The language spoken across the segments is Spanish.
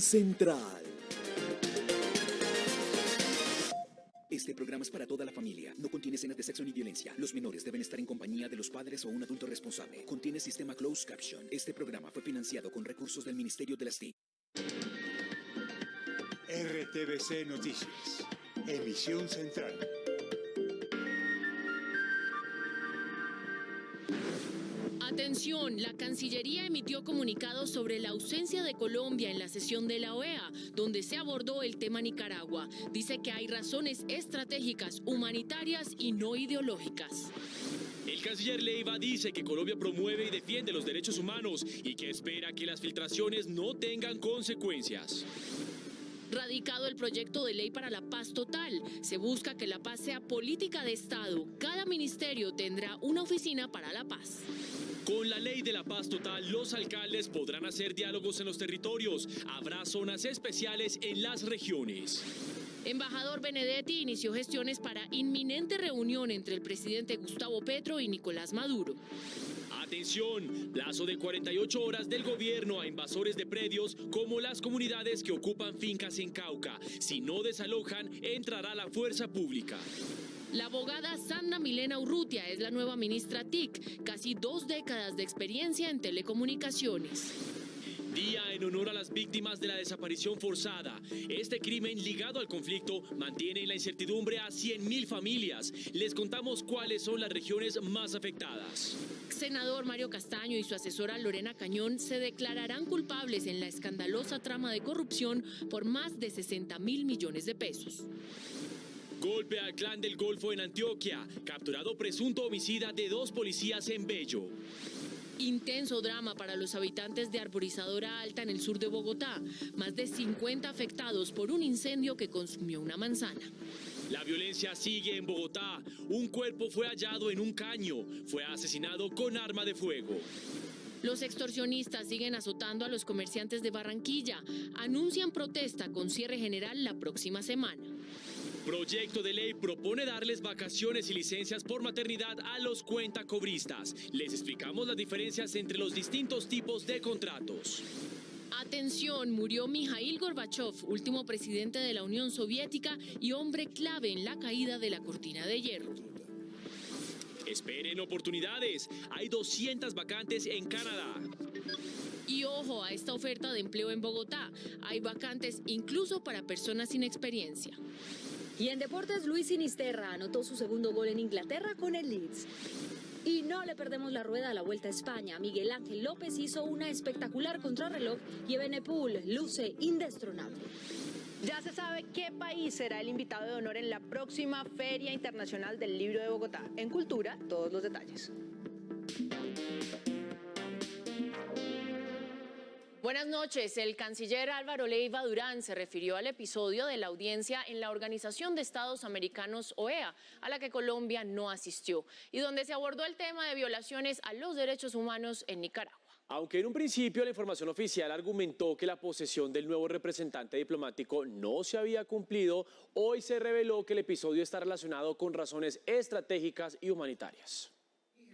Central. Este programa es para toda la familia. No contiene escenas de sexo ni violencia. Los menores deben estar en compañía de los padres o un adulto responsable. Contiene sistema closed caption. Este programa fue financiado con recursos del Ministerio de las TIC. RTBC Noticias. Emisión Central. Atención, la Cancillería emitió comunicados sobre la ausencia de Colombia en la sesión de la OEA, donde se abordó el tema Nicaragua. Dice que hay razones estratégicas, humanitarias y no ideológicas. El canciller Leiva dice que Colombia promueve y defiende los derechos humanos y que espera que las filtraciones no tengan consecuencias. Radicado el proyecto de ley para la paz total, se busca que la paz sea política de Estado. Cada ministerio tendrá una oficina para la paz. Con la ley de la paz total, los alcaldes podrán hacer diálogos en los territorios. Habrá zonas especiales en las regiones. Embajador Benedetti inició gestiones para inminente reunión entre el presidente Gustavo Petro y Nicolás Maduro. Atención, plazo de 48 horas del gobierno a invasores de predios como las comunidades que ocupan fincas en Cauca. Si no desalojan, entrará la fuerza pública. La abogada Sandra Milena Urrutia es la nueva ministra TIC, casi 2 décadas de experiencia en telecomunicaciones. Día en honor a las víctimas de la desaparición forzada. Este crimen ligado al conflicto mantiene en la incertidumbre a 100.000 familias. Les contamos cuáles son las regiones más afectadas. Senador Mario Castaño y su asesora Lorena Cañón se declararán culpables en la escandalosa trama de corrupción por más de 60.000 millones de pesos. Golpe al clan del Golfo en Antioquia. Capturado presunto homicida de 2 policías en Bello. Intenso drama para los habitantes de Arborizadora Alta en el sur de Bogotá. Más de 50 afectados por un incendio que consumió una manzana. La violencia sigue en Bogotá. Un cuerpo fue hallado en un caño. Fue asesinado con arma de fuego. Los extorsionistas siguen azotando a los comerciantes de Barranquilla. Anuncian protesta con cierre general la próxima semana. Proyecto de ley propone darles vacaciones y licencias por maternidad a los cuentacobristas. Les explicamos las diferencias entre los distintos tipos de contratos. Atención, murió Mikhail Gorbachev, último presidente de la Unión Soviética y hombre clave en la caída de la cortina de hierro. Esperen oportunidades. Hay 200 vacantes en Canadá. Y ojo a esta oferta de empleo en Bogotá. Hay vacantes incluso para personas sin experiencia. Y en deportes, Luis Sinisterra anotó su segundo gol en Inglaterra con el Leeds. Y no le perdemos la rueda a la Vuelta a España. Miguel Ángel López hizo una espectacular contrarreloj y Evenepoel luce indestronable. Ya se sabe qué país será el invitado de honor en la próxima Feria Internacional del Libro de Bogotá. En Cultura, todos los detalles. Buenas noches. El canciller Álvaro Leiva Durán se refirió al episodio de la audiencia en la Organización de Estados Americanos OEA, a la que Colombia no asistió, y donde se abordó el tema de violaciones a los derechos humanos en Nicaragua. Aunque en un principio la información oficial argumentó que la posesión del nuevo representante diplomático no se había cumplido, hoy se reveló que el episodio está relacionado con razones estratégicas y humanitarias.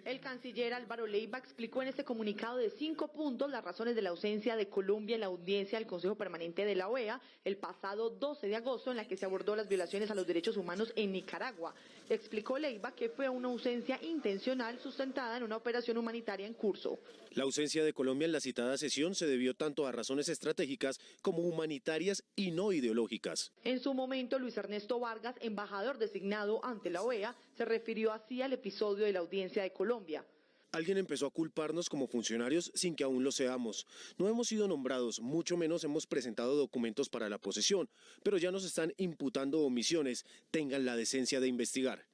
El canciller Álvaro Leiva explicó en este comunicado de 5 puntos las razones de la ausencia de Colombia en la audiencia del Consejo Permanente de la OEA el pasado 12 de agosto, en la que se abordó las violaciones a los derechos humanos en Nicaragua. Explicó Leiva que fue una ausencia intencional sustentada en una operación humanitaria en curso. La ausencia de Colombia en la citada sesión se debió tanto a razones estratégicas como humanitarias y no ideológicas. En su momento, Luis Ernesto Vargas, embajador designado ante la OEA, se refirió así al episodio de la audiencia de Colombia. Alguien empezó a culparnos como funcionarios sin que aún lo seamos. No hemos sido nombrados, mucho menos hemos presentado documentos para la posesión, pero ya nos están imputando omisiones. Tengan la decencia de investigar.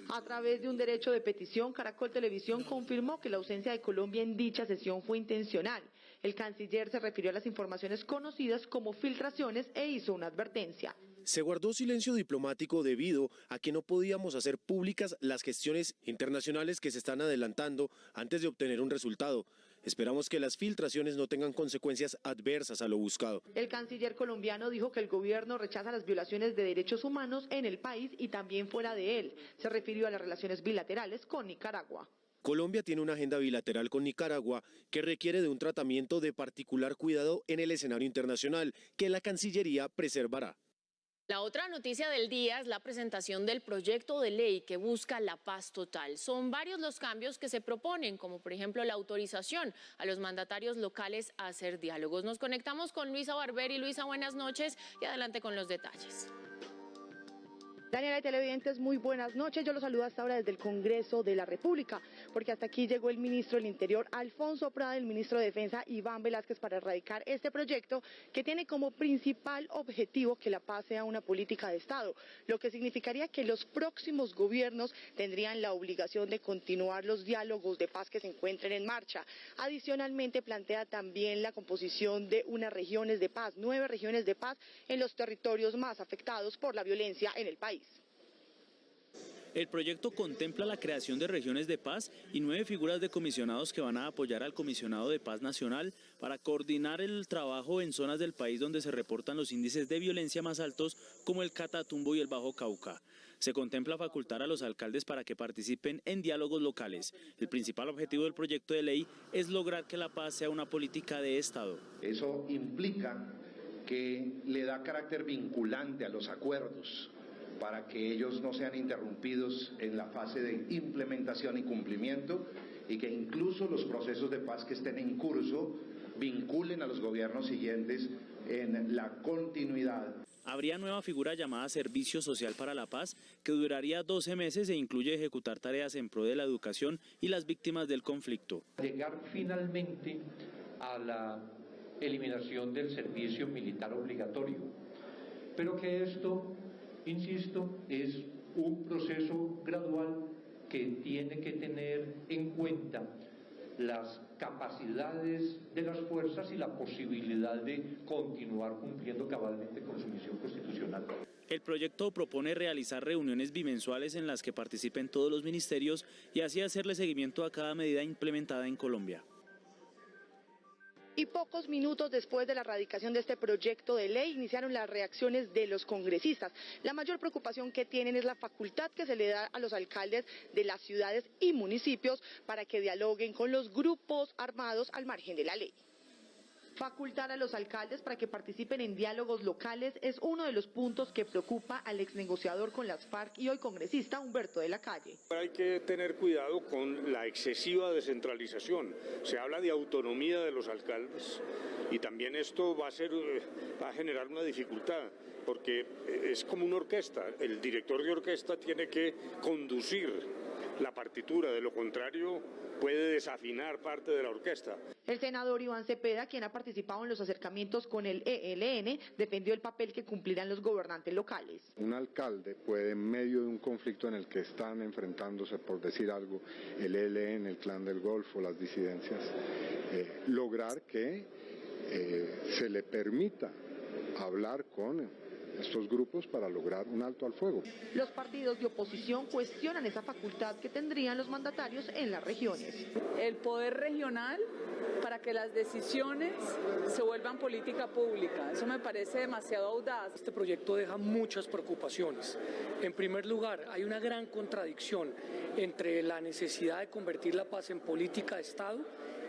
A través de un derecho de petición, Caracol Televisión confirmó que la ausencia de Colombia en dicha sesión fue intencional. El canciller se refirió a las informaciones conocidas como filtraciones e hizo una advertencia. Se guardó silencio diplomático debido a que no podíamos hacer públicas las gestiones internacionales que se están adelantando antes de obtener un resultado. Esperamos que las filtraciones no tengan consecuencias adversas a lo buscado. El canciller colombiano dijo que el gobierno rechaza las violaciones de derechos humanos en el país y también fuera de él. Se refirió a las relaciones bilaterales con Nicaragua. Colombia tiene una agenda bilateral con Nicaragua que requiere de un tratamiento de particular cuidado en el escenario internacional que la Cancillería preservará. La otra noticia del día es la presentación del proyecto de ley que busca la paz total. Son varios los cambios que se proponen, como por ejemplo la autorización a los mandatarios locales a hacer diálogos. Nos conectamos con Luisa Barberi. Luisa, buenas noches y adelante con los detalles. Daniela y televidentes, muy buenas noches. Yo los saludo hasta ahora desde el Congreso de la República, porque hasta aquí llegó el ministro del Interior, Alfonso Prada, y el ministro de Defensa, Iván Velázquez, para erradicar este proyecto que tiene como principal objetivo que la paz sea una política de Estado, lo que significaría que los próximos gobiernos tendrían la obligación de continuar los diálogos de paz que se encuentren en marcha. Adicionalmente, plantea también la composición de unas regiones de paz, 9 regiones de paz en los territorios más afectados por la violencia en el país. El proyecto contempla la creación de regiones de paz y 9 figuras de comisionados que van a apoyar al Comisionado de Paz Nacional para coordinar el trabajo en zonas del país donde se reportan los índices de violencia más altos, como el Catatumbo y el Bajo Cauca. Se contempla facultar a los alcaldes para que participen en diálogos locales. El principal objetivo del proyecto de ley es lograr que la paz sea una política de Estado. Eso implica que le da carácter vinculante a los acuerdos, para que ellos no sean interrumpidos en la fase de implementación y cumplimiento, y que incluso los procesos de paz que estén en curso vinculen a los gobiernos siguientes en la continuidad. Habría nueva figura llamada Servicio Social para la Paz, que duraría 12 meses e incluye ejecutar tareas en pro de la educación y las víctimas del conflicto. Llegar finalmente a la eliminación del servicio militar obligatorio, pero que esto, insisto, es un proceso gradual que tiene que tener en cuenta las capacidades de las fuerzas y la posibilidad de continuar cumpliendo cabalmente con su misión constitucional. El proyecto propone realizar reuniones bimensuales en las que participen todos los ministerios y así hacerle seguimiento a cada medida implementada en Colombia. Y pocos minutos después de la radicación de este proyecto de ley iniciaron las reacciones de los congresistas. La mayor preocupación que tienen es la facultad que se le da a los alcaldes de las ciudades y municipios para que dialoguen con los grupos armados al margen de la ley. Facultar a los alcaldes para que participen en diálogos locales es uno de los puntos que preocupa al exnegociador con las FARC y hoy congresista Humberto de la Calle. Hay que tener cuidado con la excesiva descentralización. Se habla de autonomía de los alcaldes y también esto va a generar una dificultad, porque es como una orquesta. El director de orquesta tiene que conducir la partitura, de lo contrario puede desafinar parte de la orquesta. El senador Iván Cepeda, quien ha participado en los acercamientos con el ELN, defendió el papel que cumplirán los gobernantes locales. Un alcalde puede, en medio de un conflicto en el que están enfrentándose, por decir algo, el ELN, el Clan del Golfo, las disidencias, lograr que se le permita hablar con estos grupos para lograr un alto al fuego. Los partidos de oposición cuestionan esa facultad que tendrían los mandatarios en las regiones. El poder regional para que las decisiones se vuelvan política pública, eso me parece demasiado audaz. Este proyecto deja muchas preocupaciones. En primer lugar, hay una gran contradicción entre la necesidad de convertir la paz en política de Estado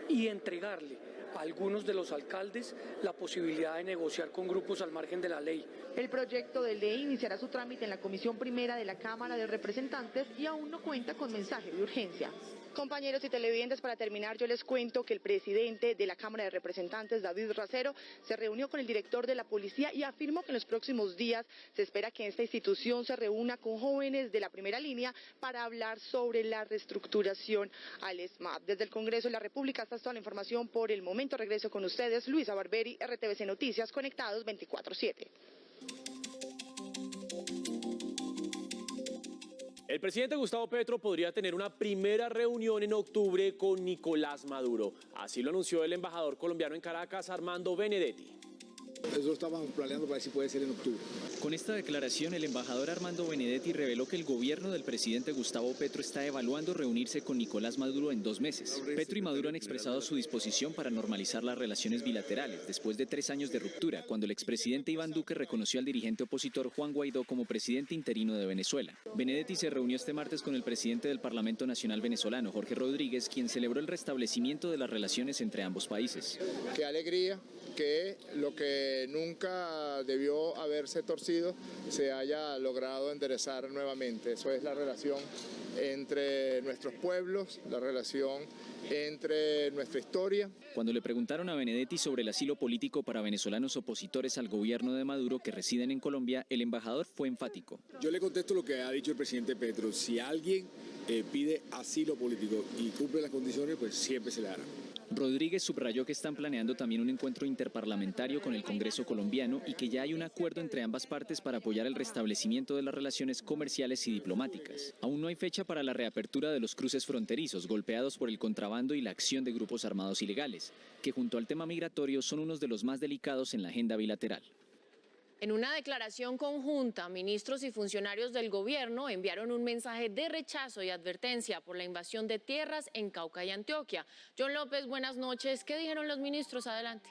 y entregarle a algunos de los alcaldes la posibilidad de negociar con grupos al margen de la ley. El proyecto de ley iniciará su trámite en la Comisión Primera de la Cámara de Representantes y aún no cuenta con mensaje de urgencia. Compañeros y televidentes, para terminar yo les cuento que el presidente de la Cámara de Representantes, David Racero, se reunió con el director de la policía y afirmó que en los próximos días se espera que esta institución se reúna con jóvenes de la primera línea para hablar sobre la reestructuración al SMAT. Desde el Congreso de la República, esta es toda la información por el momento. Regreso con ustedes, Luisa Barberi, RTVC Noticias, conectados 24/7. El presidente Gustavo Petro podría tener una primera reunión en octubre con Nicolás Maduro. Así lo anunció el embajador colombiano en Caracas, Armando Benedetti. Eso estábamos planeando para ver si puede ser en octubre. Con esta declaración, el embajador Armando Benedetti reveló que el gobierno del presidente Gustavo Petro está evaluando reunirse con Nicolás Maduro en 2 meses. Petro y Maduro han expresado su disposición para normalizar las relaciones bilaterales después de 3 años de ruptura, cuando el expresidente Iván Duque reconoció al dirigente opositor Juan Guaidó como presidente interino de Venezuela. Benedetti se reunió este martes con el presidente del Parlamento Nacional venezolano, Jorge Rodríguez, quien celebró el restablecimiento de las relaciones entre ambos países. Qué alegría que lo que nunca debió haberse torcido se haya logrado enderezar nuevamente. Eso es la relación entre nuestros pueblos, la relación entre nuestra historia. Cuando le preguntaron a Benedetti sobre el asilo político para venezolanos opositores al gobierno de Maduro que residen en Colombia, el embajador fue enfático. Yo le contesto lo que ha dicho el presidente Petro. Si alguien pide asilo político y cumple las condiciones, pues siempre se le dará. Rodríguez subrayó que están planeando también un encuentro interparlamentario con el Congreso colombiano y que ya hay un acuerdo entre ambas partes para apoyar el restablecimiento de las relaciones comerciales y diplomáticas. Aún no hay fecha para la reapertura de los cruces fronterizos golpeados por el contrabando y la acción de grupos armados ilegales, que junto al tema migratorio son unos de los más delicados en la agenda bilateral. En una declaración conjunta, ministros y funcionarios del gobierno enviaron un mensaje de rechazo y advertencia por la invasión de tierras en Cauca y Antioquia. John López, buenas noches. ¿Qué dijeron los ministros? Adelante.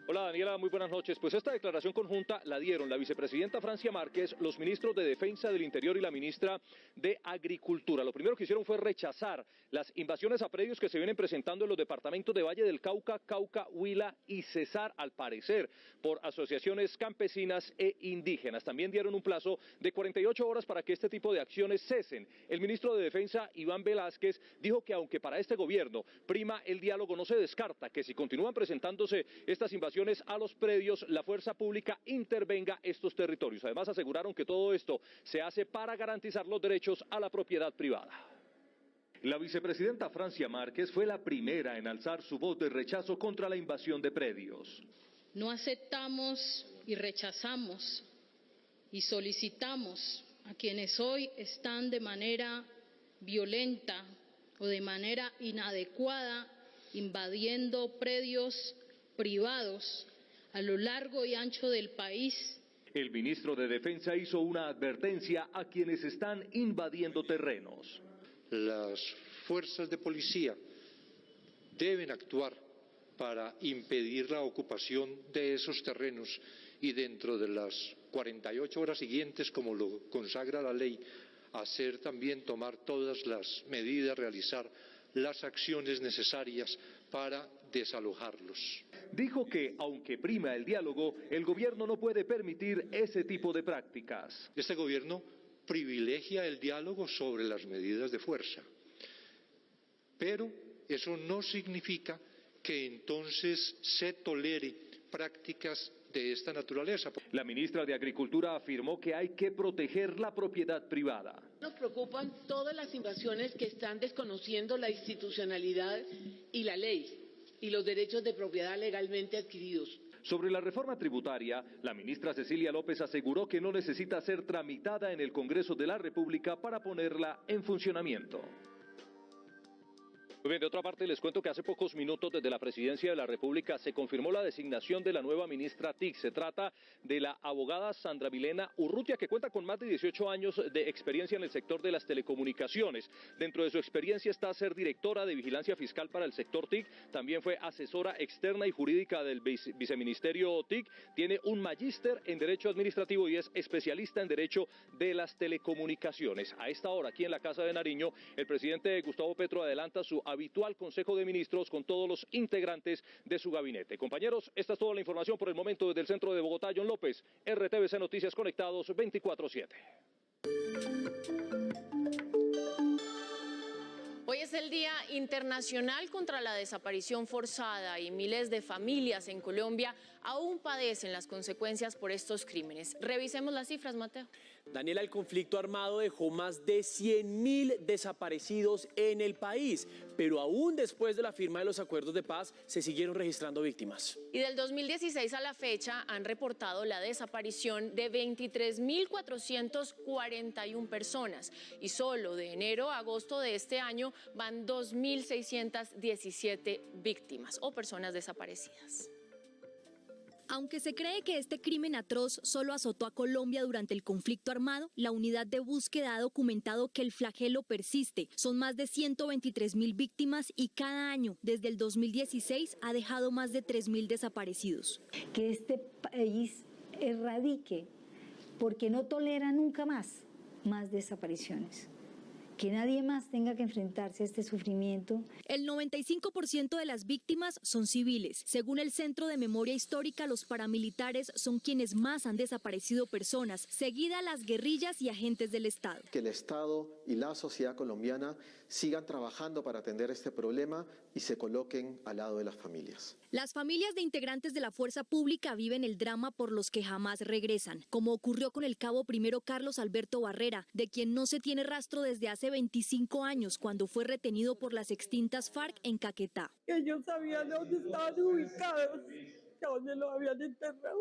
Hola Daniela, muy buenas noches. Pues esta declaración conjunta la dieron la vicepresidenta Francia Márquez, los ministros de Defensa, del Interior y la ministra de Agricultura. Lo primero que hicieron fue rechazar las invasiones a predios que se vienen presentando en los departamentos de Valle del Cauca, Cauca, Huila y Cesar, al parecer por asociaciones campesinas e indígenas. También dieron un plazo de 48 horas para que este tipo de acciones cesen. El ministro de Defensa, Iván Velázquez, dijo que aunque para este gobierno prima el diálogo, no se descarta que si continúan presentándose estas invasiones a los predios, la fuerza pública intervenga estos territorios. Además, aseguraron que todo esto se hace para garantizar los derechos a la propiedad privada. La vicepresidenta Francia Márquez fue la primera en alzar su voz de rechazo contra la invasión de predios. No aceptamos y rechazamos y solicitamos a quienes hoy están de manera violenta o de manera inadecuada invadiendo predios privados a lo largo y ancho del país. El ministro de Defensa hizo una advertencia a quienes están invadiendo terrenos. Las fuerzas de policía deben actuar para impedir la ocupación de esos terrenos y dentro de las 48 horas siguientes, como lo consagra la ley, hacer también tomar todas las medidas, realizar las acciones necesarias para desalojarlos. Dijo que, aunque prima el diálogo, el gobierno no puede permitir ese tipo de prácticas. Este gobierno privilegia el diálogo sobre las medidas de fuerza, pero eso no significa que entonces se tolere prácticas de esta naturaleza. La ministra de Agricultura afirmó que hay que proteger la propiedad privada. Nos preocupan todas las invasiones que están desconociendo la institucionalidad y la ley y los derechos de propiedad legalmente adquiridos. Sobre la reforma tributaria, la ministra Cecilia López aseguró que no necesita ser tramitada en el Congreso de la República para ponerla en funcionamiento. Muy bien, de otra parte les cuento que hace pocos minutos desde la Presidencia de la República se confirmó la designación de la nueva ministra TIC. Se trata de la abogada Sandra Milena Urrutia, que cuenta con más de 18 años de experiencia en el sector de las telecomunicaciones. Dentro de su experiencia está ser directora de vigilancia fiscal para el sector TIC, también fue asesora externa y jurídica del viceministerio TIC, tiene un magíster en Derecho Administrativo y es especialista en Derecho de las Telecomunicaciones. A esta hora, aquí en la Casa de Nariño, el presidente Gustavo Petro adelanta su habitual Consejo de Ministros con todos los integrantes de su gabinete. Compañeros, esta es toda la información por el momento desde el centro de Bogotá. John López, RTVC Noticias Conectados 24/7. Hoy es el Día Internacional contra la Desaparición Forzada y miles de familias en Colombia aún padecen las consecuencias por estos crímenes. Revisemos las cifras, Mateo. Daniela, el conflicto armado dejó más de 100.000 desaparecidos en el país, pero aún después de la firma de los acuerdos de paz se siguieron registrando víctimas. Y del 2016 a la fecha han reportado la desaparición de 23.441 personas y solo de enero a agosto de este año van 2.617 víctimas o personas desaparecidas. Aunque se cree que este crimen atroz solo azotó a Colombia durante el conflicto armado, la unidad de búsqueda ha documentado que el flagelo persiste. Son más de 123.000 víctimas y cada año, desde el 2016, ha dejado más de 3.000 desaparecidos. Que este país erradique, porque no tolera nunca más desapariciones. Que nadie más tenga que enfrentarse a este sufrimiento. El 95% de las víctimas son civiles. Según el Centro de Memoria Histórica, los paramilitares son quienes más han desaparecido personas, seguida las guerrillas y agentes del Estado. Que el Estado y la sociedad colombiana sigan trabajando para atender este problema y se coloquen al lado de las familias. Las familias de integrantes de la fuerza pública viven el drama por los que jamás regresan, como ocurrió con el cabo primero Carlos Alberto Barrera, de quien no se tiene rastro desde hace 25 años, cuando fue retenido por las extintas FARC en Caquetá. Ellos sabían dónde estaban ubicados, a dónde los habían enterrado,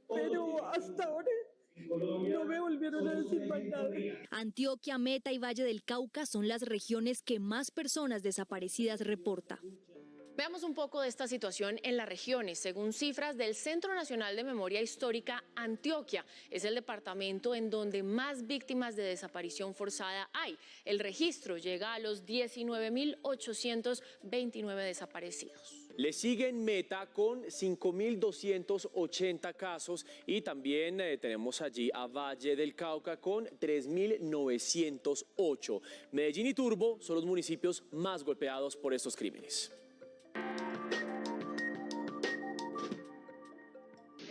pero hasta ahora no me volvieron a decir más nada. Antioquia, Meta y Valle del Cauca son las regiones que más personas desaparecidas reporta. Veamos un poco de esta situación en las regiones. Según cifras del Centro Nacional de Memoria Histórica, Antioquia es el departamento en donde más víctimas de desaparición forzada hay. El registro llega a los 19.829 desaparecidos. Le siguen Meta con 5.280 casos y también tenemos allí a Valle del Cauca con 3.908. Medellín y Turbo son los municipios más golpeados por estos crímenes.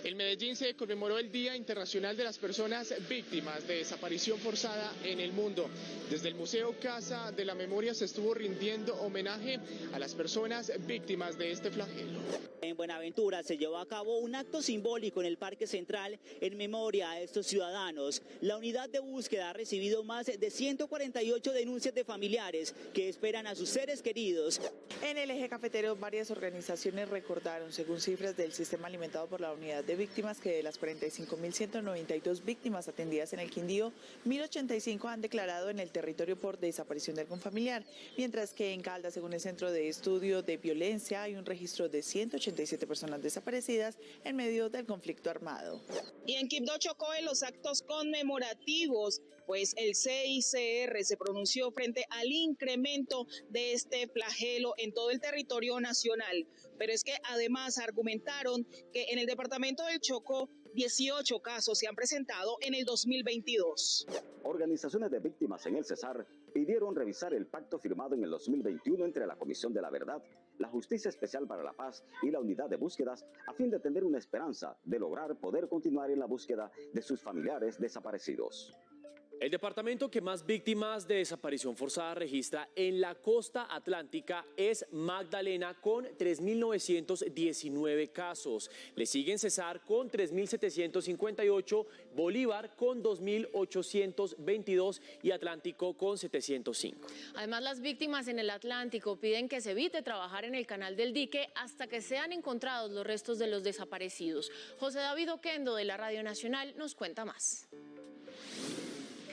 En Medellín se conmemoró el Día Internacional de las Personas Víctimas de Desaparición Forzada en el mundo. Desde el Museo Casa de la Memoria se estuvo rindiendo homenaje a las personas víctimas de este flagelo. En Buenaventura se llevó a cabo un acto simbólico en el Parque Central en memoria a estos ciudadanos. La unidad de búsqueda ha recibido más de 148 denuncias de familiares que esperan a sus seres queridos. En el eje cafetero, varias organizaciones recordaron, según cifras del sistema alimentado por la unidad de víctimas, que de las 45.192 víctimas atendidas en el Quindío, 1.085 han declarado en el territorio por desaparición de algún familiar, mientras que en Caldas, según el Centro de Estudio de Violencia, hay un registro de 187 personas desaparecidas en medio del conflicto armado. Y en Quibdó, Chocó, en los actos conmemorativos, pues el CICR se pronunció frente al incremento de este flagelo en todo el territorio nacional. Pero es que además argumentaron que en el departamento del Chocó 18 casos se han presentado en el 2022. Organizaciones de víctimas en el Cesar pidieron revisar el pacto firmado en el 2021 entre la Comisión de la Verdad, la Justicia Especial para la Paz y la Unidad de Búsquedas, a fin de tener una esperanza de lograr poder continuar en la búsqueda de sus familiares desaparecidos. El departamento que más víctimas de desaparición forzada registra en la costa atlántica es Magdalena con 3.919 casos. Le siguen Cesar con 3.758, Bolívar con 2.822 y Atlántico con 705. Además, las víctimas en el Atlántico piden que se evite trabajar en el canal del dique hasta que sean encontrados los restos de los desaparecidos. José David Oquendo de la Radio Nacional nos cuenta más.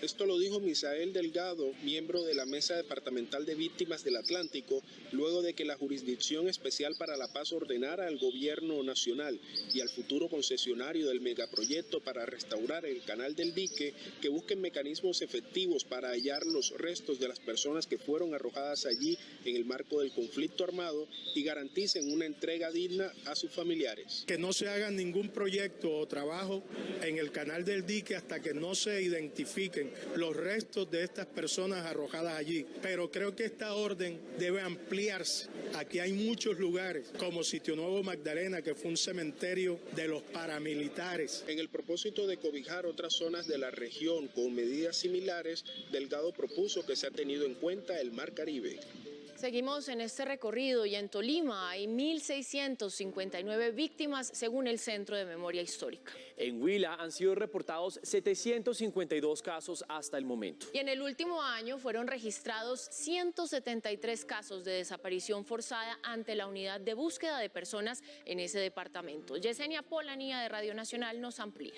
Esto lo dijo Misael Delgado, miembro de la Mesa Departamental de Víctimas del Atlántico, luego de que la Jurisdicción Especial para la Paz ordenara al Gobierno Nacional y al futuro concesionario del megaproyecto para restaurar el Canal del Dique que busquen mecanismos efectivos para hallar los restos de las personas que fueron arrojadas allí en el marco del conflicto armado y garanticen una entrega digna a sus familiares. Que no se haga ningún proyecto o trabajo en el Canal del Dique hasta que no se identifiquen los restos de estas personas arrojadas allí. Pero creo que esta orden debe ampliarse. Aquí hay muchos lugares, como Sitio Nuevo Magdalena, que fue un cementerio de los paramilitares. En el propósito de cobijar otras zonas de la región con medidas similares, Delgado propuso que se ha tenido en cuenta el Mar Caribe. Seguimos en este recorrido y en Tolima hay 1.659 víctimas según el Centro de Memoria Histórica. En Huila han sido reportados 752 casos hasta el momento. Y en el último año fueron registrados 173 casos de desaparición forzada ante la unidad de búsqueda de personas en ese departamento. Yesenia Polanía de Radio Nacional nos amplía.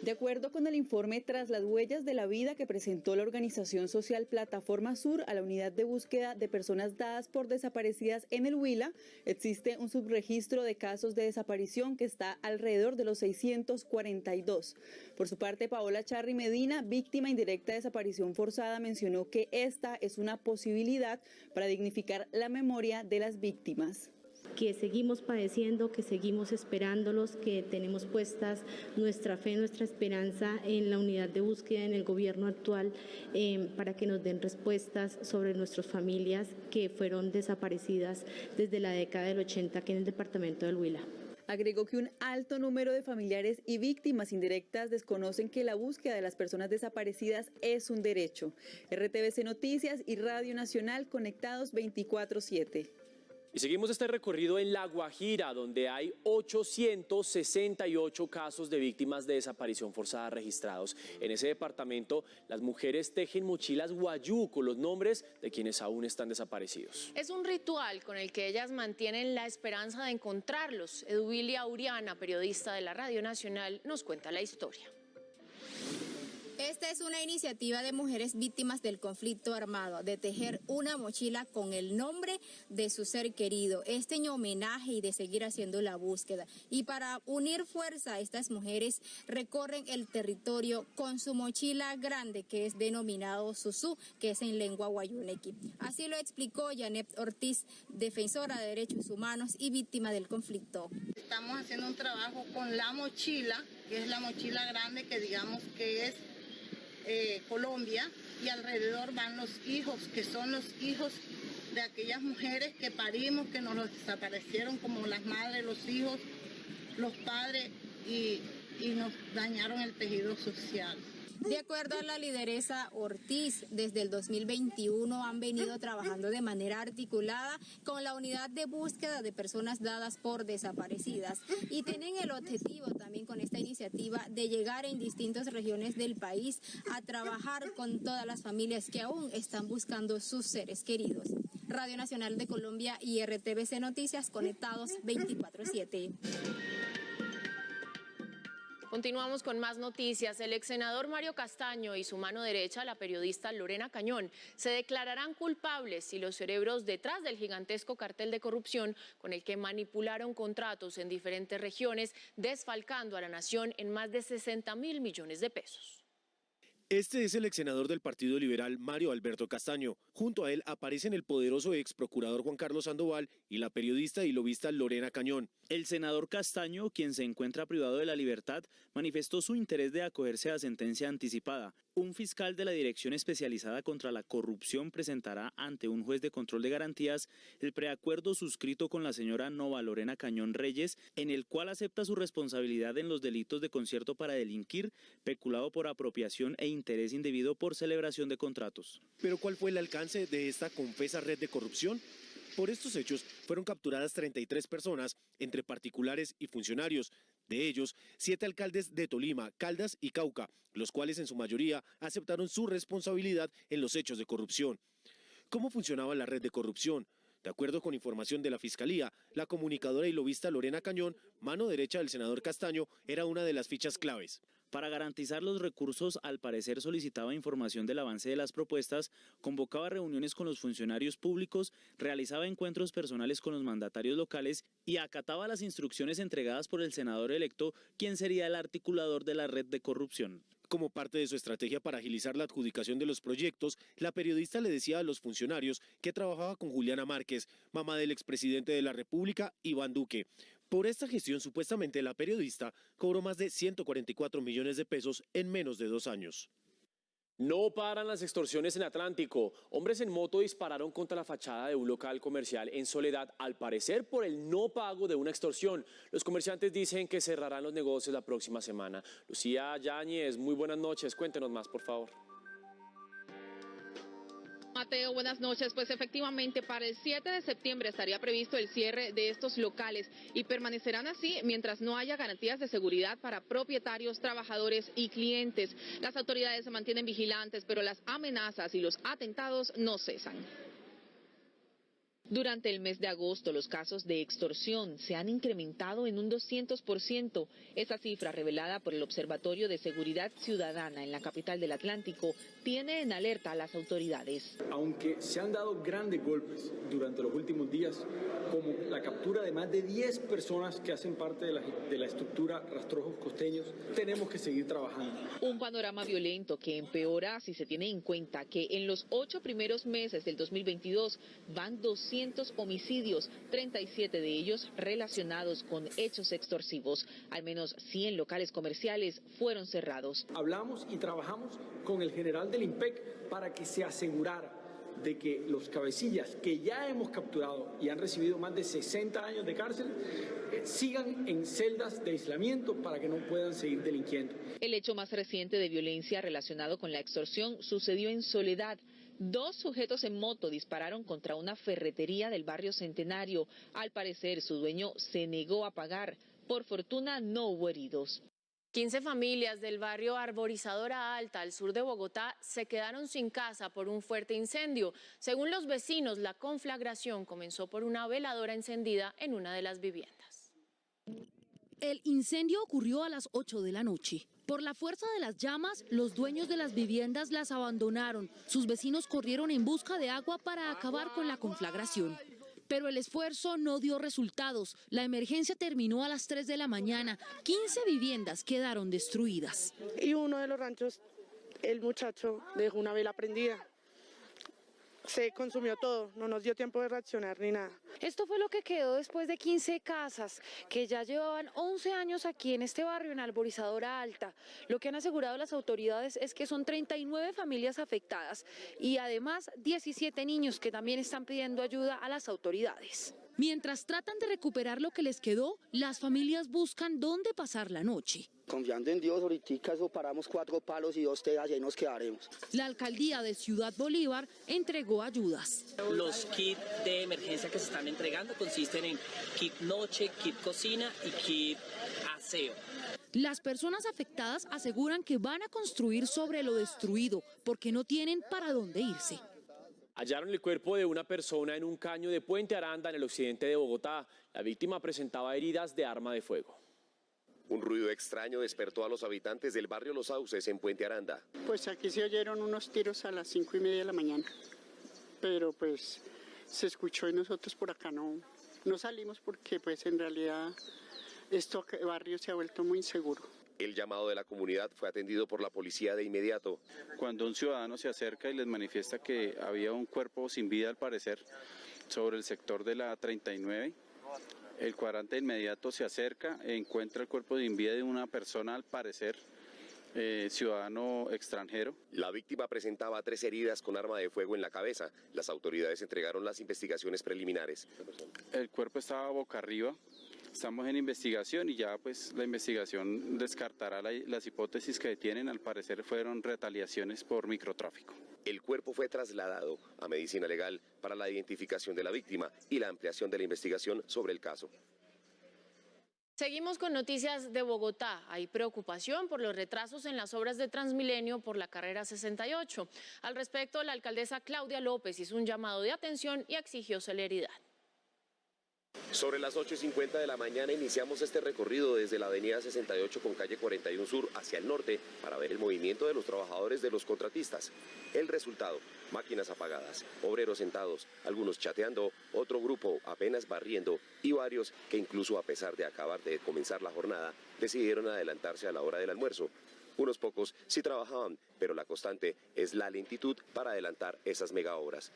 De acuerdo con el informe Tras las huellas de la vida que presentó la organización social Plataforma Sur a la unidad de búsqueda de personas dadas por desaparecidas en el Huila, existe un subregistro de casos de desaparición que está alrededor de los 642. Por su parte, Paola Charri Medina, víctima indirecta de desaparición forzada, mencionó que esta es una posibilidad para dignificar la memoria de las víctimas. Que seguimos padeciendo, que seguimos esperándolos, que tenemos puestas nuestra fe, nuestra esperanza en la unidad de búsqueda, en el gobierno actual, para que nos den respuestas sobre nuestras familias que fueron desaparecidas desde la década del 80 aquí en el departamento del Huila. Agregó que un alto número de familiares y víctimas indirectas desconocen que la búsqueda de las personas desaparecidas es un derecho. RTVC Noticias y Radio Nacional conectados 24/7. Y seguimos este recorrido en La Guajira, donde hay 868 casos de víctimas de desaparición forzada registrados. En ese departamento, las mujeres tejen mochilas guayú con los nombres de quienes aún están desaparecidos. Es un ritual con el que ellas mantienen la esperanza de encontrarlos. Eduvilia Uriana, periodista de la Radio Nacional, nos cuenta la historia. Esta es una iniciativa de mujeres víctimas del conflicto armado, de tejer una mochila con el nombre de su ser querido, en homenaje y de seguir haciendo la búsqueda. Y para unir fuerza, estas mujeres recorren el territorio con su mochila grande, que es denominado susú, que es en lengua guayunequi. Así lo explicó Janet Ortiz, defensora de derechos humanos y víctima del conflicto. Estamos haciendo un trabajo con la mochila, que es la mochila grande, que digamos que es Colombia, y alrededor van los hijos, que son los hijos de aquellas mujeres que parimos, que nos los desaparecieron, como las madres, los hijos, los padres, y nos dañaron el tejido social. De acuerdo a la lideresa Ortiz, desde el 2021 han venido trabajando de manera articulada con la unidad de búsqueda de personas dadas por desaparecidas y tienen el objetivo también con esta iniciativa de llegar en distintas regiones del país a trabajar con todas las familias que aún están buscando sus seres queridos. Radio Nacional de Colombia y RTVC Noticias conectados 24/7. Continuamos con más noticias. El ex senador Mario Castaño y su mano derecha, la periodista Lorena Cañón, se declararán culpables si los cerebros detrás del gigantesco cartel de corrupción con el que manipularon contratos en diferentes regiones, desfalcando a la nación en más de 60.000 millones de pesos. Este es el ex senador del Partido Liberal, Mario Alberto Castaño. Junto a él aparecen el poderoso ex procurador Juan Carlos Sandoval y la periodista y lobista Lorena Cañón. El senador Castaño, quien se encuentra privado de la libertad, manifestó su interés de acogerse a sentencia anticipada. Un fiscal de la Dirección Especializada contra la Corrupción presentará ante un juez de control de garantías el preacuerdo suscrito con la señora Nova Lorena Cañón Reyes, en el cual acepta su responsabilidad en los delitos de concierto para delinquir, peculado por apropiación e interés indebido por celebración de contratos. ¿Pero cuál fue el alcance de esta confesa red de corrupción? Por estos hechos fueron capturadas 33 personas, entre particulares y funcionarios. De ellos, 7 alcaldes de Tolima, Caldas y Cauca, los cuales en su mayoría aceptaron su responsabilidad en los hechos de corrupción. ¿Cómo funcionaba la red de corrupción? De acuerdo con información de la Fiscalía, la comunicadora y lobista Lorena Cañón, mano derecha del senador Castaño, era una de las fichas claves. Para garantizar los recursos, al parecer solicitaba información del avance de las propuestas, convocaba reuniones con los funcionarios públicos, realizaba encuentros personales con los mandatarios locales y acataba las instrucciones entregadas por el senador electo, quien sería el articulador de la red de corrupción. Como parte de su estrategia para agilizar la adjudicación de los proyectos, la periodista le decía a los funcionarios que trabajaba con Juliana Márquez, mamá del expresidente de la República, Iván Duque. Por esta gestión, supuestamente la periodista cobró más de 144 millones de pesos en menos de 2 años. No paran las extorsiones en Atlántico. Hombres en moto dispararon contra la fachada de un local comercial en Soledad, al parecer por el no pago de una extorsión. Los comerciantes dicen que cerrarán los negocios la próxima semana. Lucía Yáñez, muy buenas noches. Cuéntenos más, por favor. Mateo, buenas noches. Pues efectivamente para el 7 de septiembre estaría previsto el cierre de estos locales y permanecerán así mientras no haya garantías de seguridad para propietarios, trabajadores y clientes. Las autoridades se mantienen vigilantes, pero las amenazas y los atentados no cesan. Durante el mes de agosto, los casos de extorsión se han incrementado en un 200%. Esa cifra, revelada por el Observatorio de Seguridad Ciudadana en la capital del Atlántico, tiene en alerta a las autoridades. Aunque se han dado grandes golpes durante los últimos días, como la captura de más de 10 personas que hacen parte de la estructura Rastrojos Costeños, tenemos que seguir trabajando. Un panorama violento que empeora si se tiene en cuenta que en los 8 primeros meses del 2022 van 200 homicidios, 37 de ellos relacionados con hechos extorsivos. Al menos 100 locales comerciales fueron cerrados. Hablamos y trabajamos con el general del IMPEC para que se asegurara de que los cabecillas que ya hemos capturado y han recibido más de 60 años de cárcel sigan en celdas de aislamiento para que no puedan seguir delinquiendo. El hecho más reciente de violencia relacionado con la extorsión sucedió en Soledad. 2 sujetos en moto dispararon contra una ferretería del barrio Centenario. Al parecer, su dueño se negó a pagar. Por fortuna, no hubo heridos. 15 familias del barrio Arborizadora Alta, al sur de Bogotá, se quedaron sin casa por un fuerte incendio. Según los vecinos, la conflagración comenzó por una veladora encendida en una de las viviendas. El incendio ocurrió a las 8 de la noche. Por la fuerza de las llamas, los dueños de las viviendas las abandonaron. Sus vecinos corrieron en busca de agua para acabar con la conflagración. Pero el esfuerzo no dio resultados. La emergencia terminó a las 3 de la mañana. 15 viviendas quedaron destruidas. Y uno de los ranchos, el muchacho dejó una vela prendida. Se consumió todo, no nos dio tiempo de reaccionar ni nada. Esto fue lo que quedó después de 15 casas que ya llevaban 11 años aquí en este barrio, en Arborizadora Alta. Lo que han asegurado las autoridades es que son 39 familias afectadas y además 17 niños que también están pidiendo ayuda a las autoridades. Mientras tratan de recuperar lo que les quedó, las familias buscan dónde pasar la noche. Confiando en Dios, ahorita eso paramos 4 palos y 2 tejas y ahí nos quedaremos. La alcaldía de Ciudad Bolívar entregó ayudas. Los kits de emergencia que se están entregando consisten en kit noche, kit cocina y kit aseo. Las personas afectadas aseguran que van a construir sobre lo destruido porque no tienen para dónde irse. Hallaron el cuerpo de una persona en un caño de Puente Aranda, en el occidente de Bogotá. La víctima presentaba heridas de arma de fuego. Un ruido extraño despertó a los habitantes del barrio Los Sauces en Puente Aranda. Pues aquí se oyeron unos tiros a las 5:30 de la mañana, pero pues se escuchó y nosotros por acá no salimos porque pues en realidad este barrio se ha vuelto muy inseguro. El llamado de la comunidad fue atendido por la policía de inmediato. Cuando un ciudadano se acerca y les manifiesta que había un cuerpo sin vida al parecer sobre el sector de la 39, el cuadrante de inmediato se acerca e encuentra el cuerpo sin vida de una persona al parecer ciudadano extranjero. La víctima presentaba 3 heridas con arma de fuego en la cabeza. Las autoridades entregaron las investigaciones preliminares. El cuerpo estaba boca arriba. Estamos en investigación y ya pues la investigación descartará las hipótesis que tienen. Al parecer fueron retaliaciones por microtráfico. El cuerpo fue trasladado a medicina legal para la identificación de la víctima y la ampliación de la investigación sobre el caso. Seguimos con noticias de Bogotá. Hay preocupación por los retrasos en las obras de Transmilenio por la carrera 68. Al respecto, la alcaldesa Claudia López hizo un llamado de atención y exigió celeridad. Sobre las 8:50 de la mañana iniciamos este recorrido desde la avenida 68 con calle 41 Sur hacia el norte para ver el movimiento de los trabajadores de los contratistas. El resultado, máquinas apagadas, obreros sentados, algunos chateando, otro grupo apenas barriendo y varios que incluso a pesar de acabar de comenzar la jornada decidieron adelantarse a la hora del almuerzo. Unos pocos sí trabajaban, pero la constante es la lentitud para adelantar esas megaobras.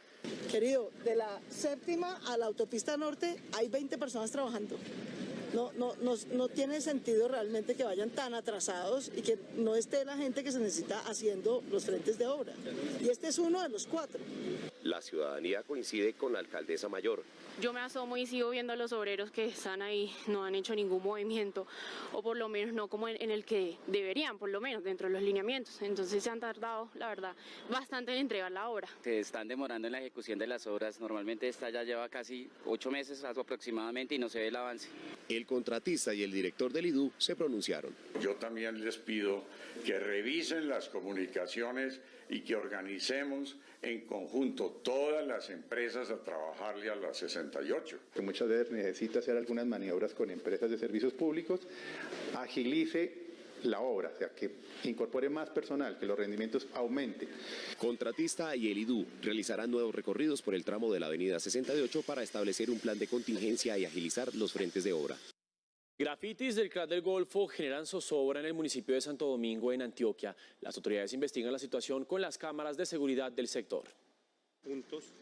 Querido, de la 7ª a la autopista norte hay 20 personas trabajando. No tiene sentido realmente que vayan tan atrasados y que no esté la gente que se necesita haciendo los frentes de obra. Y este es uno de los 4. La ciudadanía coincide con la alcaldesa mayor. Yo me asomo y sigo viendo a los obreros que están ahí, no han hecho ningún movimiento, o por lo menos no como en el que deberían, por lo menos dentro de los lineamientos. Entonces se han tardado, la verdad, bastante en entregar la obra. Se están demorando en la ejecución de las obras. Normalmente esta ya lleva casi 8 meses aproximadamente y no se ve el avance. El contratista y el director del IDU se pronunciaron. Yo también les pido que revisen las comunicaciones y que organicemos en conjunto todas las empresas a trabajarle a las 68. Que muchas veces necesita hacer algunas maniobras con empresas de servicios públicos, agilice la obra, o sea, que incorpore más personal, que los rendimientos aumenten. Contratista y el IDU realizarán nuevos recorridos por el tramo de la avenida 68 para establecer un plan de contingencia y agilizar los frentes de obra. Grafitis del Clan del Golfo generan zozobra en el municipio de Santo Domingo, en Antioquia. Las autoridades investigan la situación con las cámaras de seguridad del sector.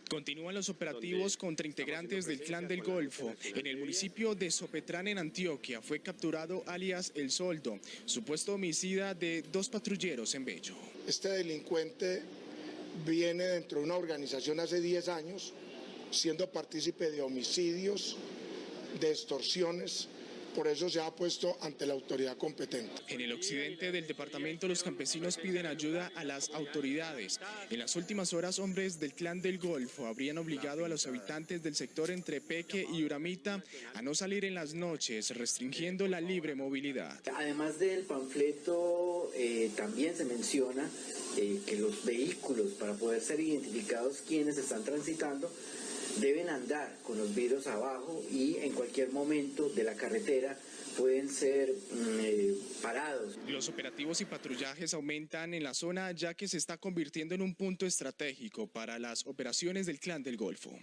Continúan los operativos contra integrantes del Clan del Golfo. En el municipio de Sopetrán, en Antioquia, fue capturado alias El Soldo, supuesto homicida de 2 patrulleros en Bello. Este delincuente viene dentro de una organización hace 10 años, siendo partícipe de homicidios, de extorsiones. Por eso se ha puesto ante la autoridad competente. En el occidente del departamento, los campesinos piden ayuda a las autoridades. En las últimas horas, hombres del Clan del Golfo habrían obligado a los habitantes del sector entre Peque y Uramita a no salir en las noches, restringiendo la libre movilidad. Además del panfleto, también se menciona que los vehículos, para poder ser identificados quienes están transitando, deben andar con los vidrios abajo y en cualquier momento de la carretera pueden ser parados. Los operativos y patrullajes aumentan en la zona, ya que se está convirtiendo en un punto estratégico para las operaciones del Clan del Golfo.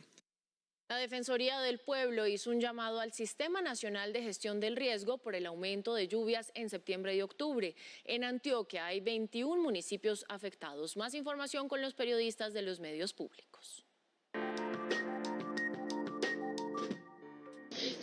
La Defensoría del Pueblo hizo un llamado al Sistema Nacional de Gestión del Riesgo por el aumento de lluvias en septiembre y octubre. En Antioquia hay 21 municipios afectados. Más información con los periodistas de los medios públicos.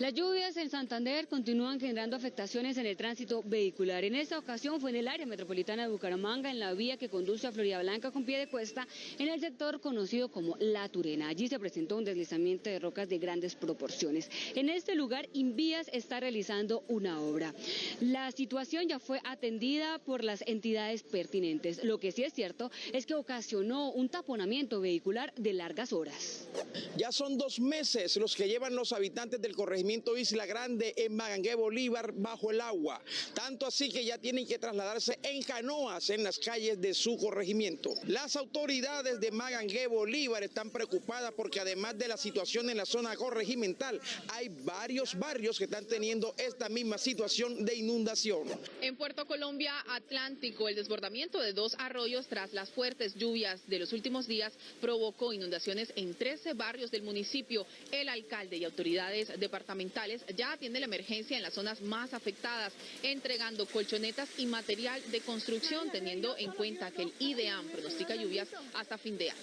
Las lluvias en Santander continúan generando afectaciones en el tránsito vehicular. En esta ocasión fue en el área metropolitana de Bucaramanga, en la vía que conduce a Floridablanca con pie de cuesta, en el sector conocido como La Turena. Allí se presentó un deslizamiento de rocas de grandes proporciones. En este lugar, Invías está realizando una obra. La situación ya fue atendida por las entidades pertinentes. Lo que sí es cierto es que ocasionó un taponamiento vehicular de largas horas. Ya son 2 meses los que llevan los habitantes del corregimiento Isla Grande en Magangué Bolívar bajo el agua, tanto así que ya tienen que trasladarse en canoas en las calles de su corregimiento. Las autoridades de Magangué Bolívar están preocupadas porque además de la situación en la zona corregimental, hay varios barrios que están teniendo esta misma situación de inundación. En Puerto Colombia Atlántico, el desbordamiento de 2 arroyos tras las fuertes lluvias de los últimos días provocó inundaciones en 13 barrios del municipio. El alcalde y autoridades departamentales ya atienden la emergencia en las zonas más afectadas, entregando colchonetas y material de construcción, teniendo en cuenta que el IDEAM pronostica lluvias hasta fin de año.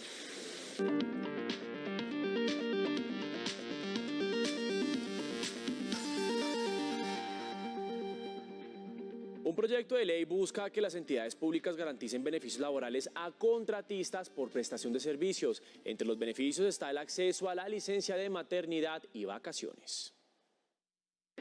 Un proyecto de ley busca que las entidades públicas garanticen beneficios laborales a contratistas por prestación de servicios. Entre los beneficios está el acceso a la licencia de maternidad y vacaciones.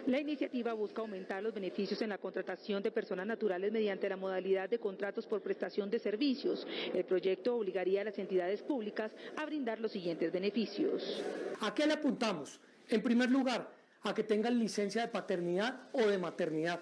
La iniciativa busca aumentar los beneficios en la contratación de personas naturales mediante la modalidad de contratos por prestación de servicios. El proyecto obligaría a las entidades públicas a brindar los siguientes beneficios. ¿A qué le apuntamos? En primer lugar, a que tengan licencia de paternidad o de maternidad.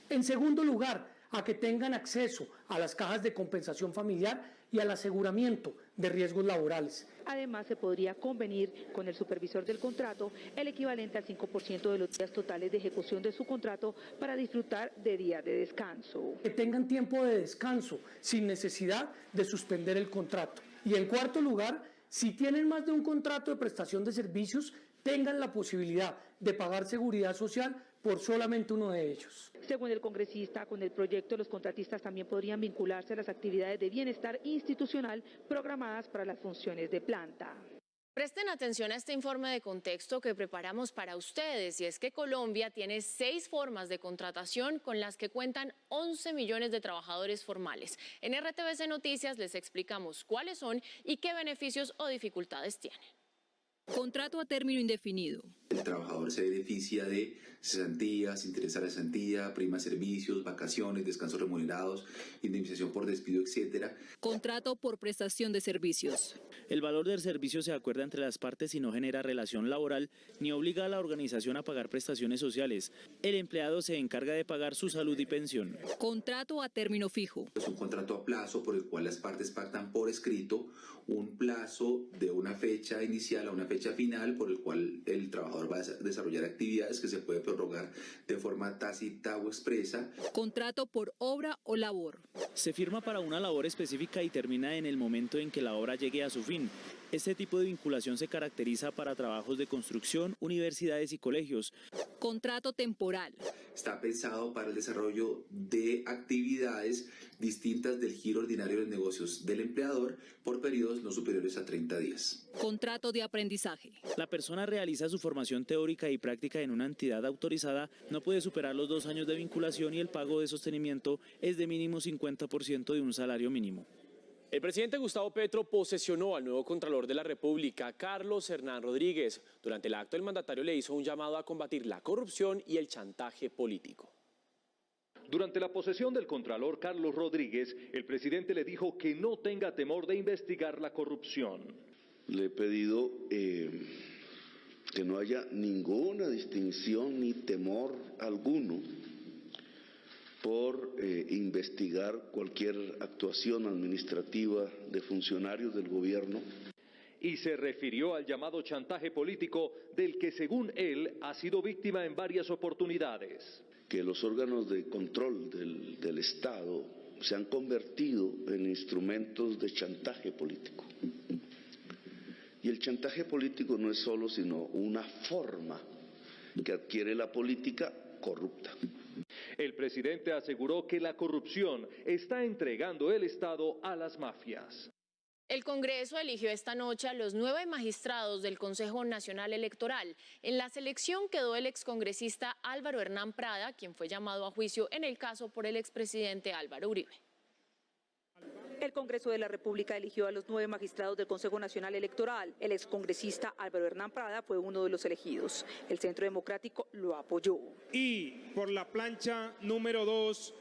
En segundo lugar, a que tengan acceso a las cajas de compensación familiar y al aseguramiento de riesgos laborales. Además, se podría convenir con el supervisor del contrato el equivalente al 5% de los días totales de ejecución de su contrato para disfrutar de días de descanso. Que tengan tiempo de descanso sin necesidad de suspender el contrato. Y en cuarto lugar, si tienen más de un contrato de prestación de servicios, tengan la posibilidad de pagar seguridad social por solamente uno de ellos. Según el congresista, con el proyecto los contratistas también podrían vincularse a las actividades de bienestar institucional programadas para las funciones de planta. Presten atención a este informe de contexto que preparamos para ustedes, y es que Colombia tiene 6 formas de contratación con las que cuentan 11 millones de trabajadores formales. En RTVC Noticias les explicamos cuáles son y qué beneficios o dificultades tienen. Contrato a término indefinido. el trabajador se beneficia de cesantías, interés a la cesantía, primas servicios, vacaciones, descansos remunerados, indemnización por despido, etcétera. Contrato por prestación de servicios. El valor del servicio se acuerda entre las partes y no genera relación laboral ni obliga a la organización a pagar prestaciones sociales. El empleado se encarga de pagar su salud y pensión. Contrato a término fijo. Es un contrato a plazo por el cual las partes pactan por escrito un plazo de una fecha inicial a una fecha final por el cual el trabajador va a desarrollar actividades que se puede prorrogar de forma tácita o expresa. Contrato por obra o labor. Se firma para una labor específica y termina en el momento en que la obra llegue a su fin. Este tipo de vinculación se caracteriza para trabajos de construcción, universidades y colegios. Contrato temporal. Está pensado para el desarrollo de actividades distintas del giro ordinario de negocios del empleador por periodos no superiores a 30 días. Contrato de aprendizaje. La persona realiza su formación teórica y práctica en una entidad autorizada, no puede superar los 2 años de vinculación y el pago de sostenimiento es de mínimo 50% de un salario mínimo. El presidente Gustavo Petro posesionó al nuevo Contralor de la República, Carlos Hernán Rodríguez. Durante el acto, el mandatario le hizo un llamado a combatir la corrupción y el chantaje político. Durante la posesión del Contralor Carlos Rodríguez, el presidente le dijo que no tenga temor de investigar la corrupción. Le he pedido que no haya ninguna distinción ni temor alguno por investigar cualquier actuación administrativa de funcionarios del gobierno. Y se refirió al llamado chantaje político del que, según él, ha sido víctima en varias oportunidades. Que los órganos de control del Estado se han convertido en instrumentos de chantaje político. Y el chantaje político no es solo sino una forma que adquiere la política corrupta. El presidente aseguró que la corrupción está entregando el Estado a las mafias. El Congreso eligió esta noche a los 9 magistrados del Consejo Nacional Electoral. En la selección quedó el excongresista Álvaro Hernán Prada, quien fue llamado a juicio en el caso por el expresidente Álvaro Uribe. El Congreso de la República eligió a los 9 magistrados del Consejo Nacional Electoral. El excongresista Álvaro Hernán Prada fue uno de los elegidos. El Centro Democrático lo apoyó. Y por la plancha número 2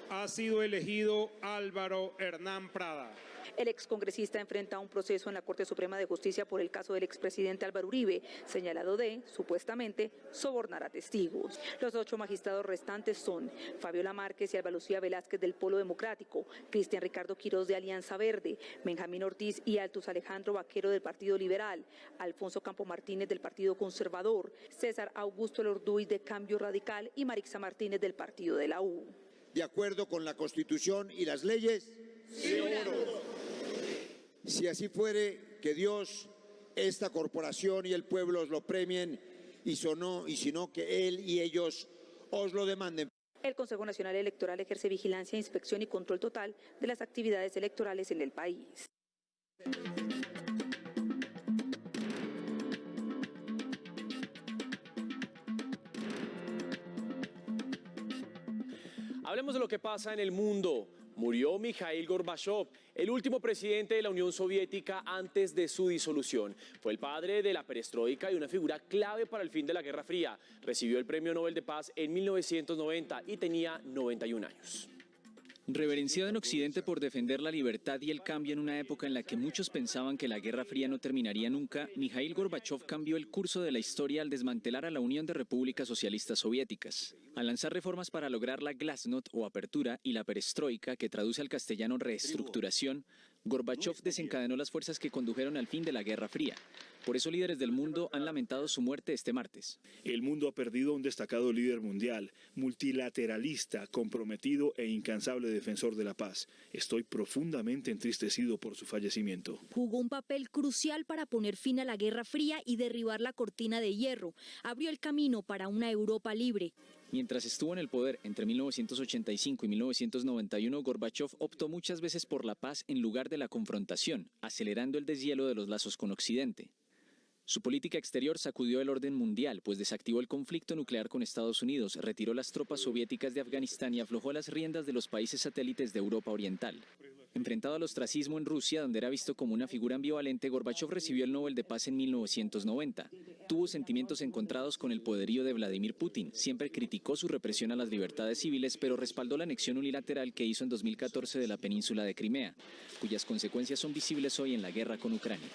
ha sido elegido Álvaro Hernán Prada. El excongresista enfrenta un proceso en la Corte Suprema de Justicia por el caso del expresidente Álvaro Uribe, señalado de, supuestamente, sobornar a testigos. Los 8 magistrados restantes son Fabiola Márquez y Alba Lucía Velázquez del Polo Democrático, Cristian Ricardo Quirós de Alianza Verde, Benjamín Ortiz y Altus Alejandro Vaquero del Partido Liberal, Alfonso Campo Martínez del Partido Conservador, César Augusto Elorduy de Cambio Radical y Marixa Martínez del Partido de la U. ¿De acuerdo con la Constitución y las leyes? Sí. Si así fuere, que Dios, esta corporación y el pueblo os lo premien, y si no, que Él y ellos os lo demanden. El Consejo Nacional Electoral ejerce vigilancia, inspección y control total de las actividades electorales en el país. Hablemos de lo que pasa en el mundo. Murió Mikhail Gorbachev, el último presidente de la Unión Soviética antes de su disolución. Fue el padre de la perestroika y una figura clave para el fin de la Guerra Fría. Recibió el Premio Nobel de Paz en 1990 y tenía 91 años. Reverenciado en Occidente por defender la libertad y el cambio en una época en la que muchos pensaban que la Guerra Fría no terminaría nunca, Mikhail Gorbachev cambió el curso de la historia al desmantelar a la Unión de Repúblicas Socialistas Soviéticas. Al lanzar reformas para lograr la Glasnost o apertura y la perestroika, que traduce al castellano reestructuración, Gorbachev desencadenó las fuerzas que condujeron al fin de la Guerra Fría. Por eso líderes del mundo han lamentado su muerte este martes. El mundo ha perdido un destacado líder mundial, multilateralista, comprometido e incansable defensor de la paz. Estoy profundamente entristecido por su fallecimiento. Jugó un papel crucial para poner fin a la Guerra Fría y derribar la cortina de hierro. Abrió el camino para una Europa libre. Mientras estuvo en el poder entre 1985 y 1991, Gorbachev optó muchas veces por la paz en lugar de la confrontación, acelerando el deshielo de los lazos con Occidente. Su política exterior sacudió el orden mundial, pues desactivó el conflicto nuclear con Estados Unidos, retiró las tropas soviéticas de Afganistán y aflojó las riendas de los países satélites de Europa Oriental. Enfrentado al ostracismo en Rusia, donde era visto como una figura ambivalente, Gorbachov recibió el Nobel de Paz en 1990. Tuvo sentimientos encontrados con el poderío de Vladimir Putin. Siempre criticó su represión a las libertades civiles, pero respaldó la anexión unilateral que hizo en 2014 de la península de Crimea, cuyas consecuencias son visibles hoy en la guerra con Ucrania.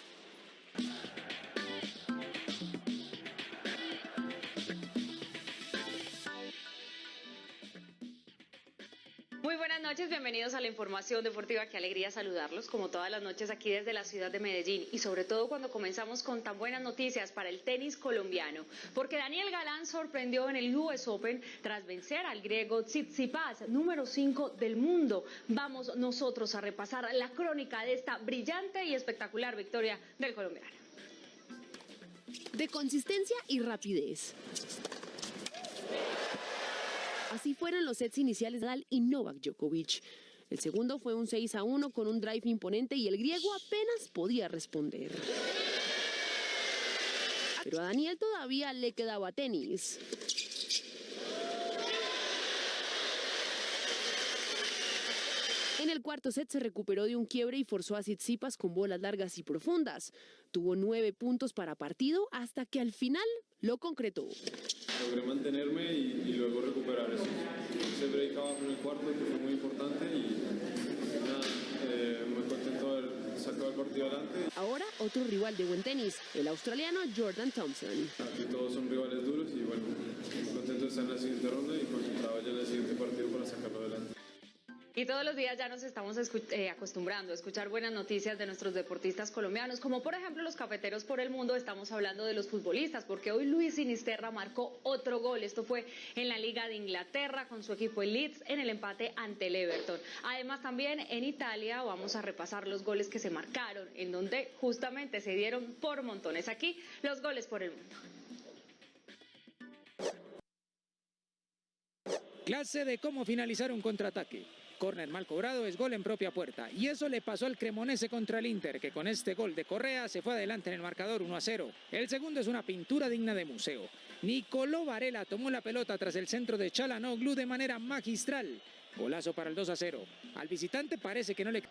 Muy buenas noches, bienvenidos a la información deportiva. Qué alegría saludarlos como todas las noches aquí desde la ciudad de Medellín y sobre todo cuando comenzamos con tan buenas noticias para el tenis colombiano, porque Daniel Galán sorprendió en el US Open tras vencer al griego Tsitsipas, número 5 del mundo. Vamos nosotros a repasar la crónica de esta brillante y espectacular victoria del colombiano. De consistencia y rapidez. Así fueron los sets iniciales de Nadal y Novak Djokovic. El segundo fue un 6-1 con un drive imponente y el griego apenas podía responder. Pero a Daniel todavía le quedaba tenis. En el cuarto set se recuperó de un quiebre y forzó a Tsitsipas con bolas largas y profundas. Tuvo 9 puntos para partido hasta que al final lo concretó. Logré mantenerme y luego recuperar eso. Ese break abajo en el cuarto que fue muy importante y nada, muy contento de haber sacado el partido adelante. Ahora otro rival de buen tenis, el australiano Jordan Thompson. Aquí todos son rivales duros y bueno, muy contento de estar en la siguiente ronda y concentrado ya en el siguiente partido para sacarlo adelante. Y todos los días ya nos estamos acostumbrando a escuchar buenas noticias de nuestros deportistas colombianos, como por ejemplo los cafeteros por el mundo. Estamos hablando de los futbolistas, porque hoy Luis Sinisterra marcó otro gol. Esto fue en la Liga de Inglaterra con su equipo el Leeds en el empate ante el Everton. Además también en Italia vamos a repasar los goles que se marcaron, en donde justamente se dieron por montones. Aquí los goles por el mundo. Clase de cómo finalizar un contraataque. Córner mal cobrado es gol en propia puerta. Y eso le pasó al Cremonese contra el Inter, que con este gol de Correa se fue adelante en el marcador 1-0. El segundo es una pintura digna de museo. Nicolò Varela tomó la pelota tras el centro de Çalhanoğlu de manera magistral. Golazo para el 2-0. Al visitante parece que no le...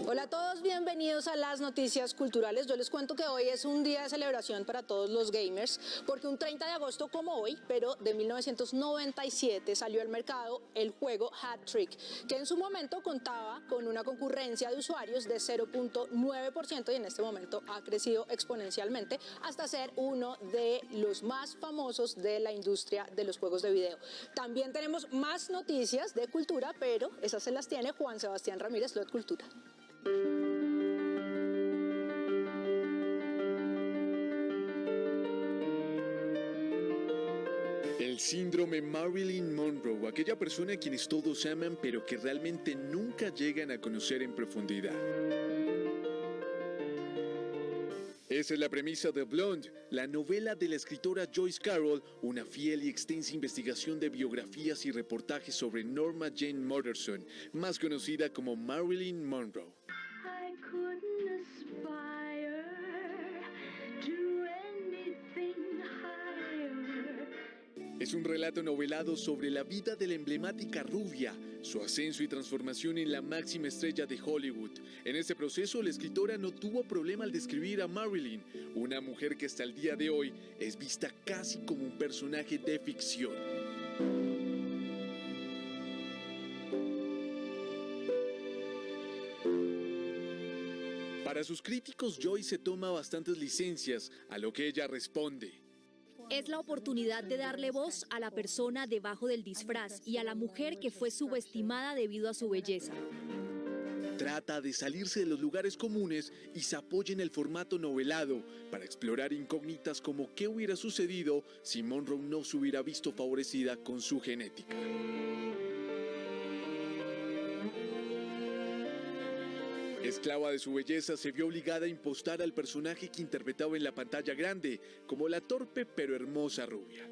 Hola a todos, bienvenidos a las noticias culturales. Yo les cuento que hoy es un día de celebración para todos los gamers, porque un 30 de agosto como hoy, pero de 1997, salió al mercado el juego Hat Trick, que en su momento contaba con una concurrencia de usuarios de 0.9% y en este momento ha crecido exponencialmente hasta ser uno de los más famosos de la industria de los juegos de video. También tenemos más noticias de cultura, pero esas se las tiene Juan Sebastián Ramírez, Lot Cultura. El síndrome Marilyn Monroe, aquella persona a quienes todos aman pero que realmente nunca llegan a conocer en profundidad. Esa es la premisa de Blonde, la novela de la escritora Joyce Carol, una fiel y extensa investigación de biografías y reportajes sobre Norma Jane Motherson, más conocida como Marilyn Monroe. Es un relato novelado sobre la vida de la emblemática rubia, su ascenso y transformación en la máxima estrella de Hollywood. En este proceso, la escritora no tuvo problema al describir a Marilyn, una mujer que hasta el día de hoy es vista casi como un personaje de ficción. Para sus críticos, Joyce se toma bastantes licencias, a lo que ella responde. Es la oportunidad de darle voz a la persona debajo del disfraz y a la mujer que fue subestimada debido a su belleza. Trata de salirse de los lugares comunes y se apoya en el formato novelado para explorar incógnitas como qué hubiera sucedido si Monroe no se hubiera visto favorecida con su genética. Esclava de su belleza, se vio obligada a impostar al personaje que interpretaba en la pantalla grande, como la torpe pero hermosa rubia.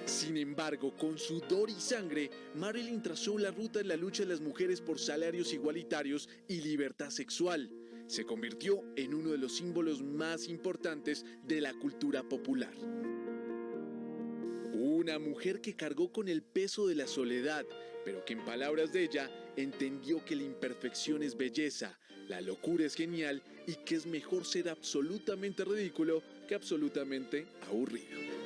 Sin embargo, con sudor y sangre, Marilyn trazó la ruta en la lucha de las mujeres por salarios igualitarios y libertad sexual. Se convirtió en uno de los símbolos más importantes de la cultura popular. Una mujer que cargó con el peso de la soledad, pero que en palabras de ella entendió que la imperfección es belleza, la locura es genial y que es mejor ser absolutamente ridículo que absolutamente aburrido.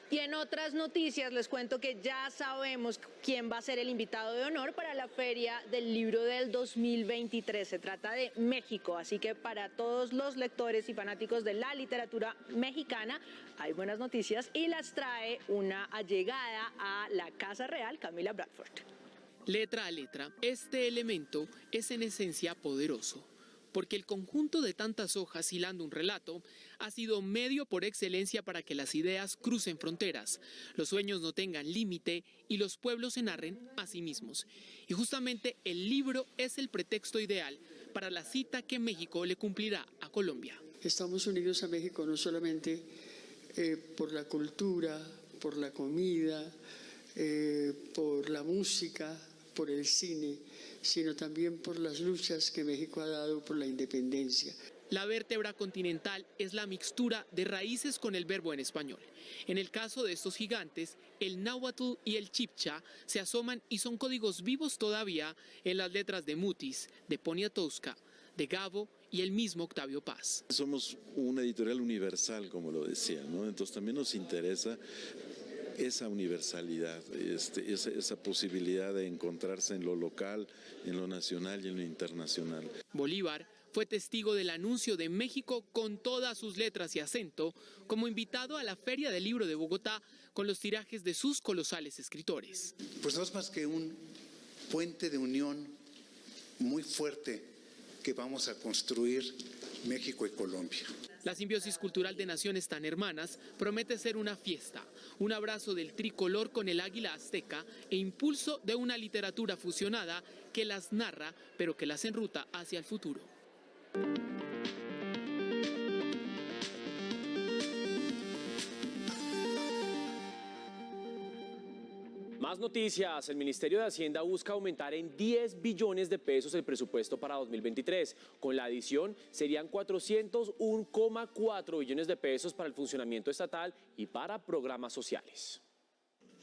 Y en otras noticias les cuento que ya sabemos quién va a ser el invitado de honor para la Feria del Libro del 2023. Se trata de México, así que para todos los lectores y fanáticos de la literatura mexicana hay buenas noticias y las trae una allegada a la Casa Real, Camila Bradford. Letra a letra, este elemento es en esencia poderoso, porque el conjunto de tantas hojas hilando un relato ha sido medio por excelencia para que las ideas crucen fronteras, los sueños no tengan límite y los pueblos se narren a sí mismos. Y justamente el libro es el pretexto ideal para la cita que México le cumplirá a Colombia. Estamos unidos a México no solamente por la cultura, por la comida, por la música, por el cine, sino también por las luchas que México ha dado por la independencia. La vértebra continental es la mixtura de raíces con el verbo en español. En el caso de estos gigantes, el náhuatl y el chibcha se asoman y son códigos vivos todavía en las letras de Mutis, de Poniatowska, de Gabo y el mismo Octavio Paz. Somos una editorial universal, como lo decía, ¿no? Entonces también nos interesa esa universalidad, esa posibilidad de encontrarse en lo local, en lo nacional y en lo internacional. Bolívar fue testigo del anuncio de México con todas sus letras y acento, como invitado a la Feria del Libro de Bogotá con los tirajes de sus colosales escritores. Pues no es más que un puente de unión muy fuerte que vamos a construir México y Colombia. La simbiosis cultural de naciones tan hermanas promete ser una fiesta, un abrazo del tricolor con el águila azteca e impulso de una literatura fusionada que las narra, pero que las enruta hacia el futuro. Más noticias. El Ministerio de Hacienda busca aumentar en 10 billones de pesos el presupuesto para 2023. Con la adición serían 401,4 billones de pesos para el funcionamiento estatal y para programas sociales.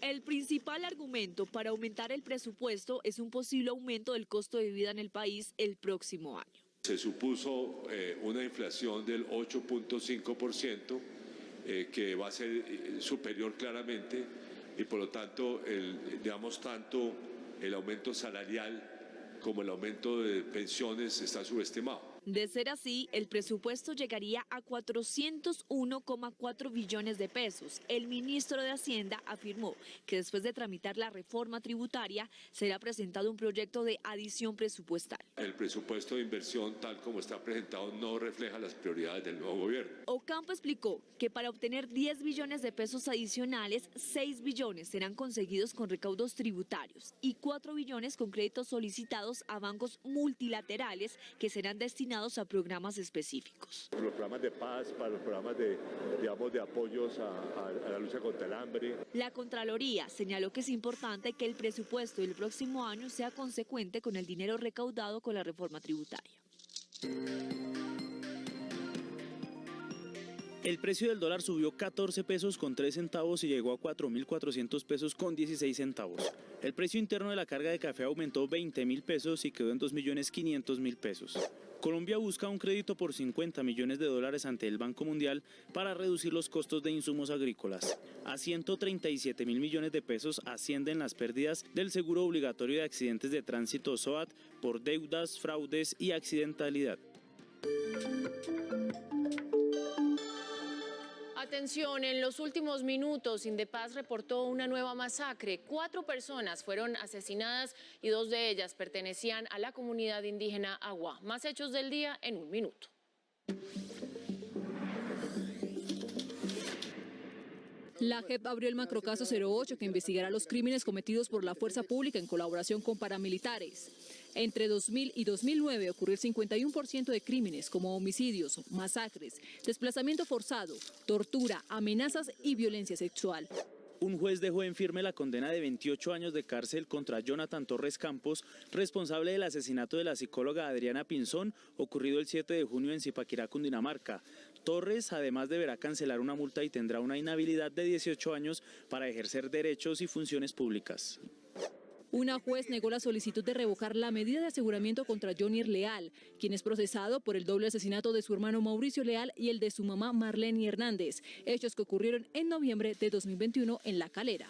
El principal argumento para aumentar el presupuesto es un posible aumento del costo de vida en el país el próximo año. Se supuso una inflación del 8.5%, que va a ser superior claramente, y por lo tanto, tanto el aumento salarial como el aumento de pensiones está subestimado. De ser así, el presupuesto llegaría a 401,4 billones de pesos. El ministro de Hacienda afirmó que después de tramitar la reforma tributaria, será presentado un proyecto de adición presupuestal. El presupuesto de inversión, tal como está presentado, no refleja las prioridades del nuevo gobierno. Ocampo explicó que para obtener 10 billones de pesos adicionales, 6 billones serán conseguidos con recaudos tributarios y 4 billones con créditos solicitados a bancos multilaterales que serán destinados a programas específicos. Los programas de paz, para los programas de apoyos a la lucha contra el hambre. La Contraloría señaló que es importante que el presupuesto del próximo año sea consecuente con el dinero recaudado con la reforma tributaria. El precio del dólar subió 14 pesos con 3 centavos y llegó a 4.400 pesos con 16 centavos. El precio interno de la carga de café aumentó 20.000 pesos y quedó en 2.500.000 pesos. Colombia busca un crédito por 50 millones de dólares ante el Banco Mundial para reducir los costos de insumos agrícolas. A 137.000 millones de pesos ascienden las pérdidas del seguro obligatorio de accidentes de tránsito SOAT por deudas, fraudes y accidentalidad. Atención, en los últimos minutos, Indepaz reportó una nueva masacre. 4 personas fueron asesinadas y 2 de ellas pertenecían a la comunidad indígena Agua. Más hechos del día en un minuto. La JEP abrió el macrocaso 08 que investigará los crímenes cometidos por la fuerza pública en colaboración con paramilitares. Entre 2000 y 2009 ocurrió el 51% de crímenes como homicidios, masacres, desplazamiento forzado, tortura, amenazas y violencia sexual. Un juez dejó en firme la condena de 28 años de cárcel contra Jonathan Torres Campos, responsable del asesinato de la psicóloga Adriana Pinzón, ocurrido el 7 de junio en Zipaquirá, Cundinamarca. Torres además deberá cancelar una multa y tendrá una inhabilidad de 18 años para ejercer derechos y funciones públicas. Una juez negó la solicitud de revocar la medida de aseguramiento contra Johnny Leal, quien es procesado por el doble asesinato de su hermano Mauricio Leal y el de su mamá Marlene Hernández, hechos que ocurrieron en noviembre de 2021 en La Calera.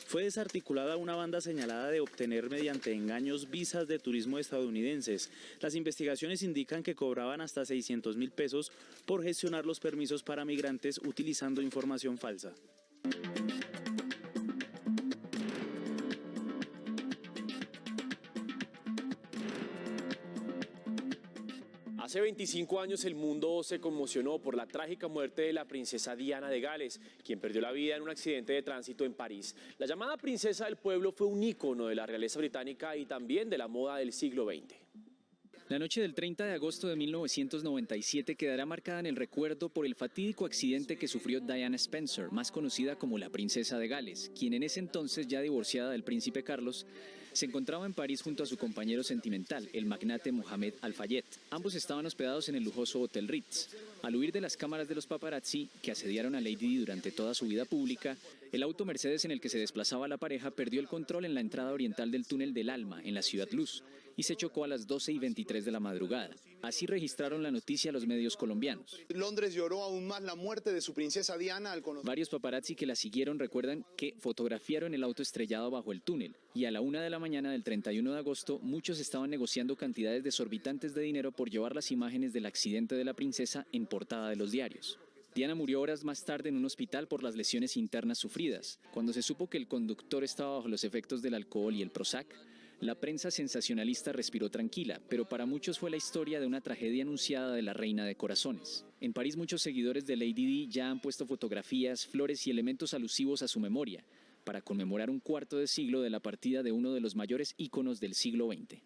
Fue desarticulada una banda señalada de obtener mediante engaños visas de turismo estadounidenses. Las investigaciones indican que cobraban hasta 600.000 pesos por gestionar los permisos para migrantes utilizando información falsa. Hace 25 años el mundo se conmocionó por la trágica muerte de la princesa Diana de Gales, quien perdió la vida en un accidente de tránsito en París. La llamada princesa del pueblo fue un ícono de la realeza británica y también de la moda del siglo XX. La noche del 30 de agosto de 1997 quedará marcada en el recuerdo por el fatídico accidente que sufrió Diana Spencer, más conocida como la princesa de Gales, quien en ese entonces, ya divorciada del príncipe Carlos, se encontraba en París junto a su compañero sentimental, el magnate Mohamed Al-Fayed. Ambos estaban hospedados en el lujoso Hotel Ritz. Al huir de las cámaras de los paparazzi que asediaron a Lady Di durante toda su vida pública, el auto Mercedes en el que se desplazaba la pareja perdió el control en la entrada oriental del túnel del Alma, en la Ciudad Luz, y se chocó a las 12:23 de la madrugada. Así registraron la noticia los medios colombianos. Londres lloró aún más la muerte de su princesa Diana al conocer. Varios paparazzi que la siguieron recuerdan que fotografiaron el auto estrellado bajo el túnel y a la 1 de la mañana del 31 de agosto muchos estaban negociando cantidades desorbitantes de dinero por llevar las imágenes del accidente de la princesa en portada de los diarios. Diana murió horas más tarde en un hospital por las lesiones internas sufridas. Cuando se supo que el conductor estaba bajo los efectos del alcohol y el Prozac, la prensa sensacionalista respiró tranquila, pero para muchos fue la historia de una tragedia anunciada de la reina de corazones. En París muchos seguidores de Lady Di ya han puesto fotografías, flores y elementos alusivos a su memoria, para conmemorar un cuarto de siglo de la partida de uno de los mayores íconos del siglo XX.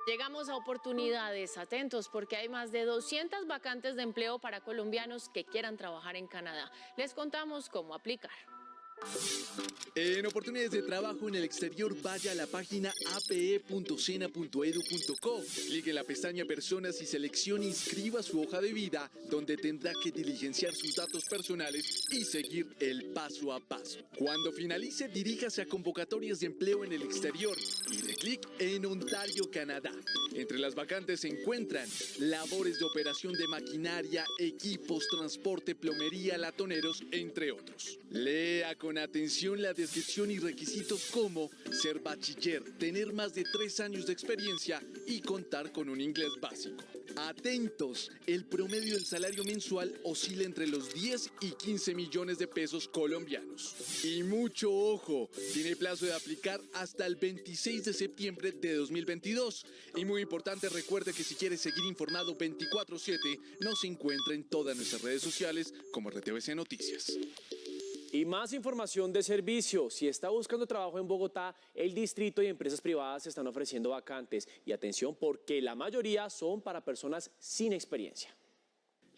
Llegamos a oportunidades, atentos, porque hay más de 200 vacantes de empleo para colombianos que quieran trabajar en Canadá. Les contamos cómo aplicar. En oportunidades de trabajo en el exterior, vaya a la página ape.sena.edu.co. Clique en la pestaña Personas y seleccione Inscriba su hoja de vida, donde tendrá que diligenciar sus datos personales y seguir el paso a paso. Cuando finalice, diríjase a convocatorias de empleo en el exterior y dé clic en Ontario, Canadá. Entre las vacantes se encuentran labores de operación de maquinaria, equipos, transporte, plomería, latoneros, entre otros. Lea con atención la descripción y requisitos como ser bachiller, tener más de 3 años de experiencia y contar con un inglés básico. Atentos, el promedio del salario mensual oscila entre los 10 y 15 millones de pesos colombianos. Y mucho ojo, tiene plazo de aplicar hasta el 26 de septiembre de 2022. Y muy importante, recuerde que si quiere seguir informado 24/7, nos encuentra en todas nuestras redes sociales como RTVC Noticias. Y más información de servicio. Si está buscando trabajo en Bogotá, el distrito y empresas privadas están ofreciendo vacantes. Y atención, porque la mayoría son para personas sin experiencia.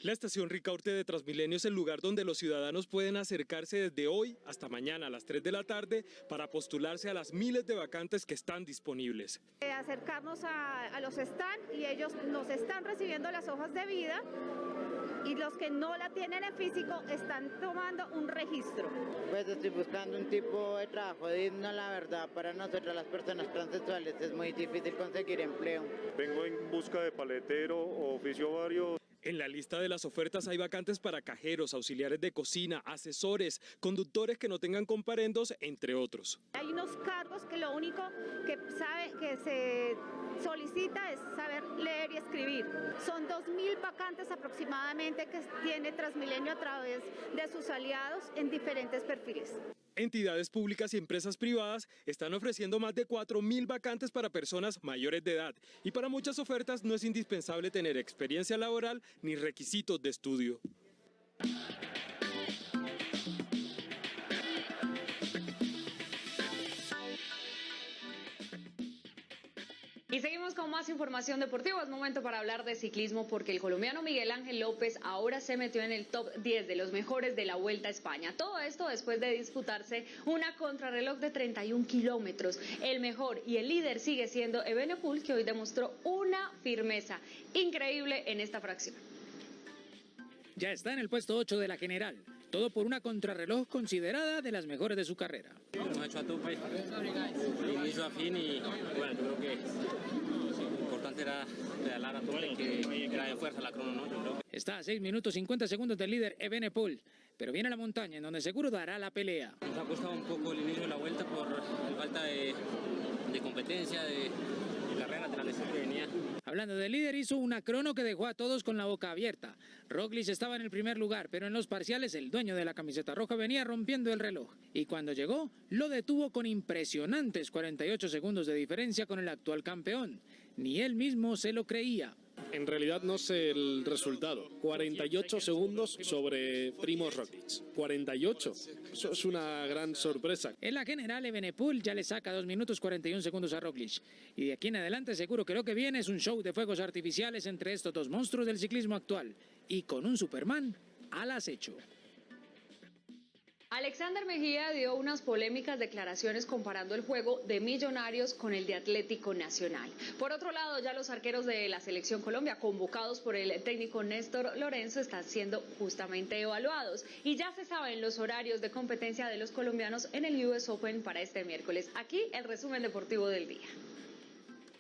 La estación Ricaurte de Transmilenio es el lugar donde los ciudadanos pueden acercarse desde hoy hasta mañana a las 3 de la tarde para postularse a las miles de vacantes que están disponibles. Acercarnos a los stands y ellos nos están recibiendo las hojas de vida y los que no la tienen en físico están tomando un registro. Pues estoy buscando un tipo de trabajo digno, la verdad, para nosotros las personas transexuales es muy difícil conseguir empleo. Vengo en busca de paletero o oficio varios. En la lista de las ofertas hay vacantes para cajeros, auxiliares de cocina, asesores, conductores que no tengan comparendos, entre otros. Hay unos cargos que lo único que se solicita es saber leer y escribir. Son 2.000 vacantes aproximadamente que tiene Transmilenio a través de sus aliados en diferentes perfiles. Entidades públicas y empresas privadas están ofreciendo más de 4.000 vacantes para personas mayores de edad y para muchas ofertas no es indispensable tener experiencia laboral ni requisitos de estudio. Y seguimos con más información deportiva. Es momento para hablar de ciclismo porque el colombiano Miguel Ángel López ahora se metió en el top 10 de los mejores de la Vuelta a España. Todo esto después de disputarse una contrarreloj de 31 kilómetros. El mejor y el líder sigue siendo Evenepoel, que hoy demostró una firmeza increíble en esta fracción. Ya está en el puesto 8 de la general. Todo por una contrarreloj considerada de las mejores de su carrera. Hemos hecho a tope, inicio a fin y bueno, yo creo que lo importante era pedalar a tope, que era de fuerza la crono, ¿no? Yo creo. Está a 6 minutos 50 segundos del líder Evenepoel, pero viene la montaña en donde seguro dará la pelea. Nos ha costado un poco el inicio de la vuelta por la falta de competencia, de carrera, de la lesión que venía. Hablando del líder, hizo una crono que dejó a todos con la boca abierta. Roglic estaba en el primer lugar, pero en los parciales el dueño de la camiseta roja venía rompiendo el reloj. Y cuando llegó, lo detuvo con impresionantes 48 segundos de diferencia con el actual campeón. Ni él mismo se lo creía. En realidad no sé el resultado. 48 segundos sobre Primož Roglic. 48. Eso es una gran sorpresa. En la general, Evenepoel ya le saca 2 minutos 41 segundos a Roglic. Y de aquí en adelante seguro que lo que viene es un show de fuegos artificiales entre estos dos monstruos del ciclismo actual. Y con un Superman al acecho. Alexander Mejía dio unas polémicas declaraciones comparando el juego de Millonarios con el de Atlético Nacional. Por otro lado, ya los arqueros de la Selección Colombia, convocados por el técnico Néstor Lorenzo, están siendo justamente evaluados. Y ya se saben los horarios de competencia de los colombianos en el US Open para este miércoles. Aquí el resumen deportivo del día.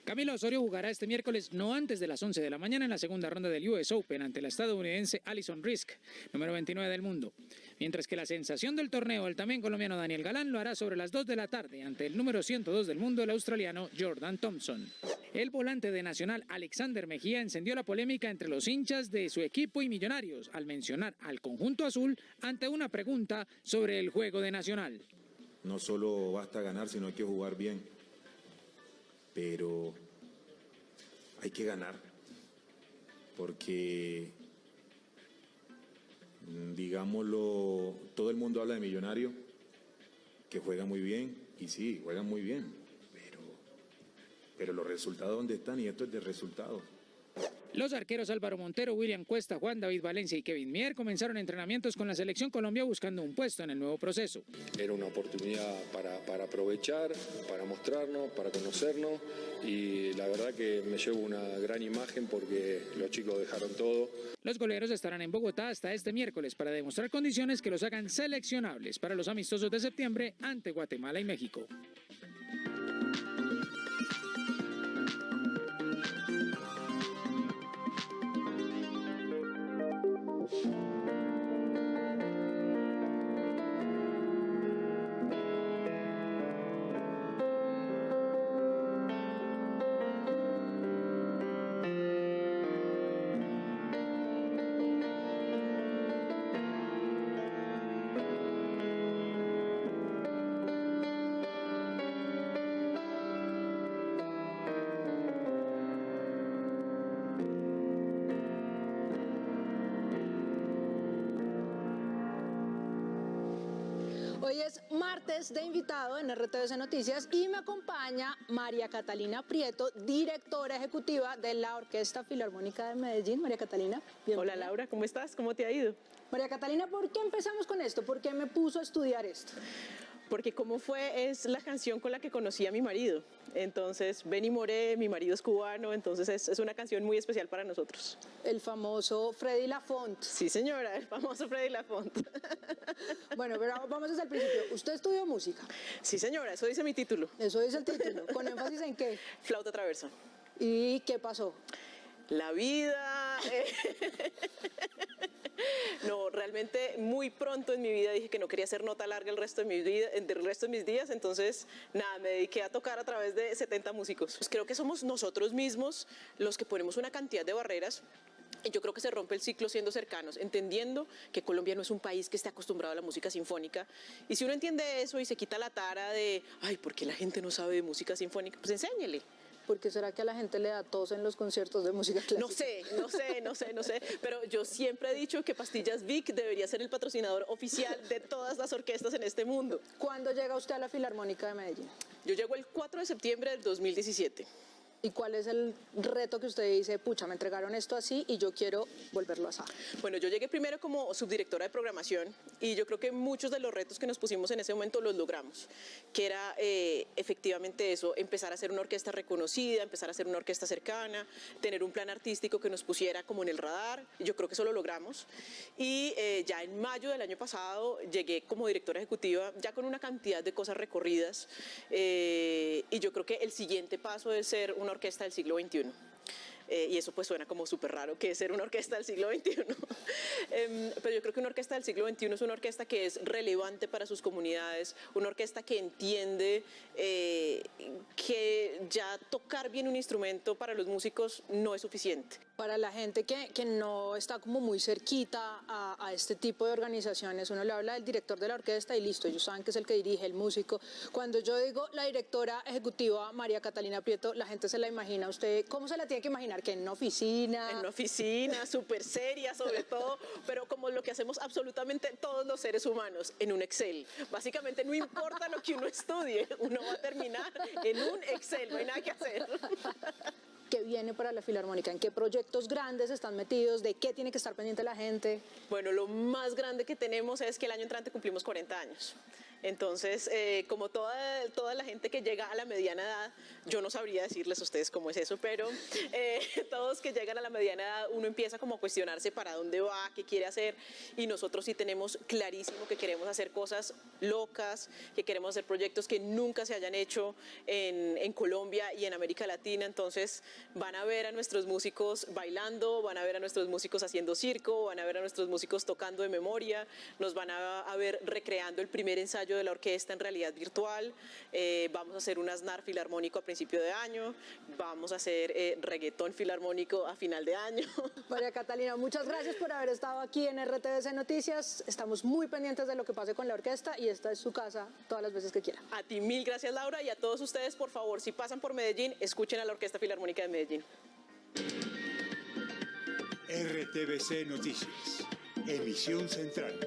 Camilo Osorio jugará este miércoles no antes de las 11 de la mañana en la segunda ronda del US Open ante la estadounidense Alison Risk, número 29 del mundo. Mientras que la sensación del torneo, el también colombiano Daniel Galán, lo hará sobre las 2 de la tarde ante el número 102 del mundo, el australiano Jordan Thompson. El volante de Nacional, Alexander Mejía, encendió la polémica entre los hinchas de su equipo y Millonarios al mencionar al conjunto azul ante una pregunta sobre el juego de Nacional. No solo basta ganar, sino hay que jugar bien. Pero hay que ganar, porque, digámoslo, todo el mundo habla de Millonario, que juega muy bien, y sí, juegan muy bien, pero los resultados, ¿dónde están? Y esto es de resultados. Los arqueros Álvaro Montero, William Cuesta, Juan David Valencia y Kevin Mier comenzaron entrenamientos con la Selección Colombia buscando un puesto en el nuevo proceso. Era una oportunidad para aprovechar, para mostrarnos, para conocernos y la verdad que me llevo una gran imagen porque los chicos dejaron todo. Los goleros estarán en Bogotá hasta este miércoles para demostrar condiciones que los hagan seleccionables para los amistosos de septiembre ante Guatemala y México. Hoy es martes de invitado en RTVC Noticias y me acompaña María Catalina Prieto, directora ejecutiva de la Orquesta Filarmónica de Medellín. María Catalina, bienvenida. Hola Laura, ¿cómo estás? ¿Cómo te ha ido? María Catalina, ¿por qué empezamos con esto? ¿Por qué me puso a estudiar esto? Porque ¿cómo fue? Es la canción con la que conocí a mi marido. Entonces, Benny Moré, mi marido es cubano, entonces es una canción muy especial para nosotros. El famoso Freddy Lafont. Sí, señora, el famoso Freddy Lafont. Bueno, pero vamos desde el principio. ¿Usted estudió música? Sí, señora, eso dice mi título. Eso dice el título. ¿Con énfasis en qué? Flauta traversa. ¿Y qué pasó? La vida. No, realmente muy pronto en mi vida dije que no quería hacer nota larga el resto de mis días, entonces nada, me dediqué a tocar a través de 70 músicos. Pues creo que somos nosotros mismos los que ponemos una cantidad de barreras Yo creo que se rompe el ciclo siendo cercanos, entendiendo que Colombia no es un país que esté acostumbrado a la música sinfónica. Y si uno entiende eso y se quita la tara de, ay, ¿por qué la gente no sabe de música sinfónica? Pues enséñele. ¿Por qué será que a la gente le da tos en los conciertos de música clásica? No sé, pero yo siempre he dicho que Pastillas Vic debería ser el patrocinador oficial de todas las orquestas en este mundo. ¿Cuándo llega usted a la Filarmónica de Medellín? Yo llego el 4 de septiembre del 2017. ¿Y cuál es el reto que usted dice, pucha, me entregaron esto así y yo quiero volverlo a hacer? Bueno, yo llegué primero como subdirectora de programación y yo creo que muchos de los retos que nos pusimos en ese momento los logramos, que era efectivamente eso, empezar a hacer una orquesta reconocida, empezar a hacer una orquesta cercana, tener un plan artístico que nos pusiera como en el radar, y yo creo que eso lo logramos. Y ya en mayo del año pasado llegué como directora ejecutiva, ya con una cantidad de cosas recorridas, y yo creo que el siguiente paso es ser una orquesta del siglo XXI. Y eso pues suena como súper raro, que es ser una orquesta del siglo XXI. Pero yo creo que una orquesta del siglo XXI es una orquesta que es relevante para sus comunidades, una orquesta que entiende que ya tocar bien un instrumento para los músicos no es suficiente. Para la gente que no está como muy cerquita a este tipo de organizaciones, uno le habla del director de la orquesta y listo, ellos saben que es el que dirige, el músico. Cuando yo digo la directora ejecutiva María Catalina Prieto, la gente se la imagina, ¿usted cómo se la tiene que imaginar? ¿Que en una oficina? En una oficina, súper seria sobre todo, pero como lo que hacemos absolutamente todos los seres humanos, en un Excel. Básicamente no importa lo que uno estudie, uno va a terminar en un Excel, no hay nada que hacer. ¿Qué viene para la Filarmónica? ¿En qué proyectos grandes están metidos? ¿De qué tiene que estar pendiente la gente? Bueno, lo más grande que tenemos es que el año entrante cumplimos 40 años. Entonces, como toda la gente que llega a la mediana edad, yo no sabría decirles a ustedes cómo es eso, pero todos que llegan a la mediana edad, uno empieza como a cuestionarse para dónde va, qué quiere hacer, y nosotros sí tenemos clarísimo que queremos hacer cosas locas, que queremos hacer proyectos que nunca se hayan hecho en Colombia y en América Latina. Entonces van a ver a nuestros músicos bailando, van a ver a nuestros músicos haciendo circo, van a ver a nuestros músicos tocando de memoria, nos van a ver recreando el primer ensayo de la orquesta en realidad virtual, vamos a hacer un Aznar filarmónico a principio de año, vamos a hacer reggaetón filarmónico a final de año. María Catalina, muchas gracias por haber estado aquí en RTVC Noticias, estamos muy pendientes de lo que pase con la orquesta y esta es su casa todas las veces que quiera. A ti mil gracias, Laura, y a todos ustedes, por favor, si pasan por Medellín, escuchen a la Orquesta Filarmónica de Medellín. RTVC Noticias, emisión central.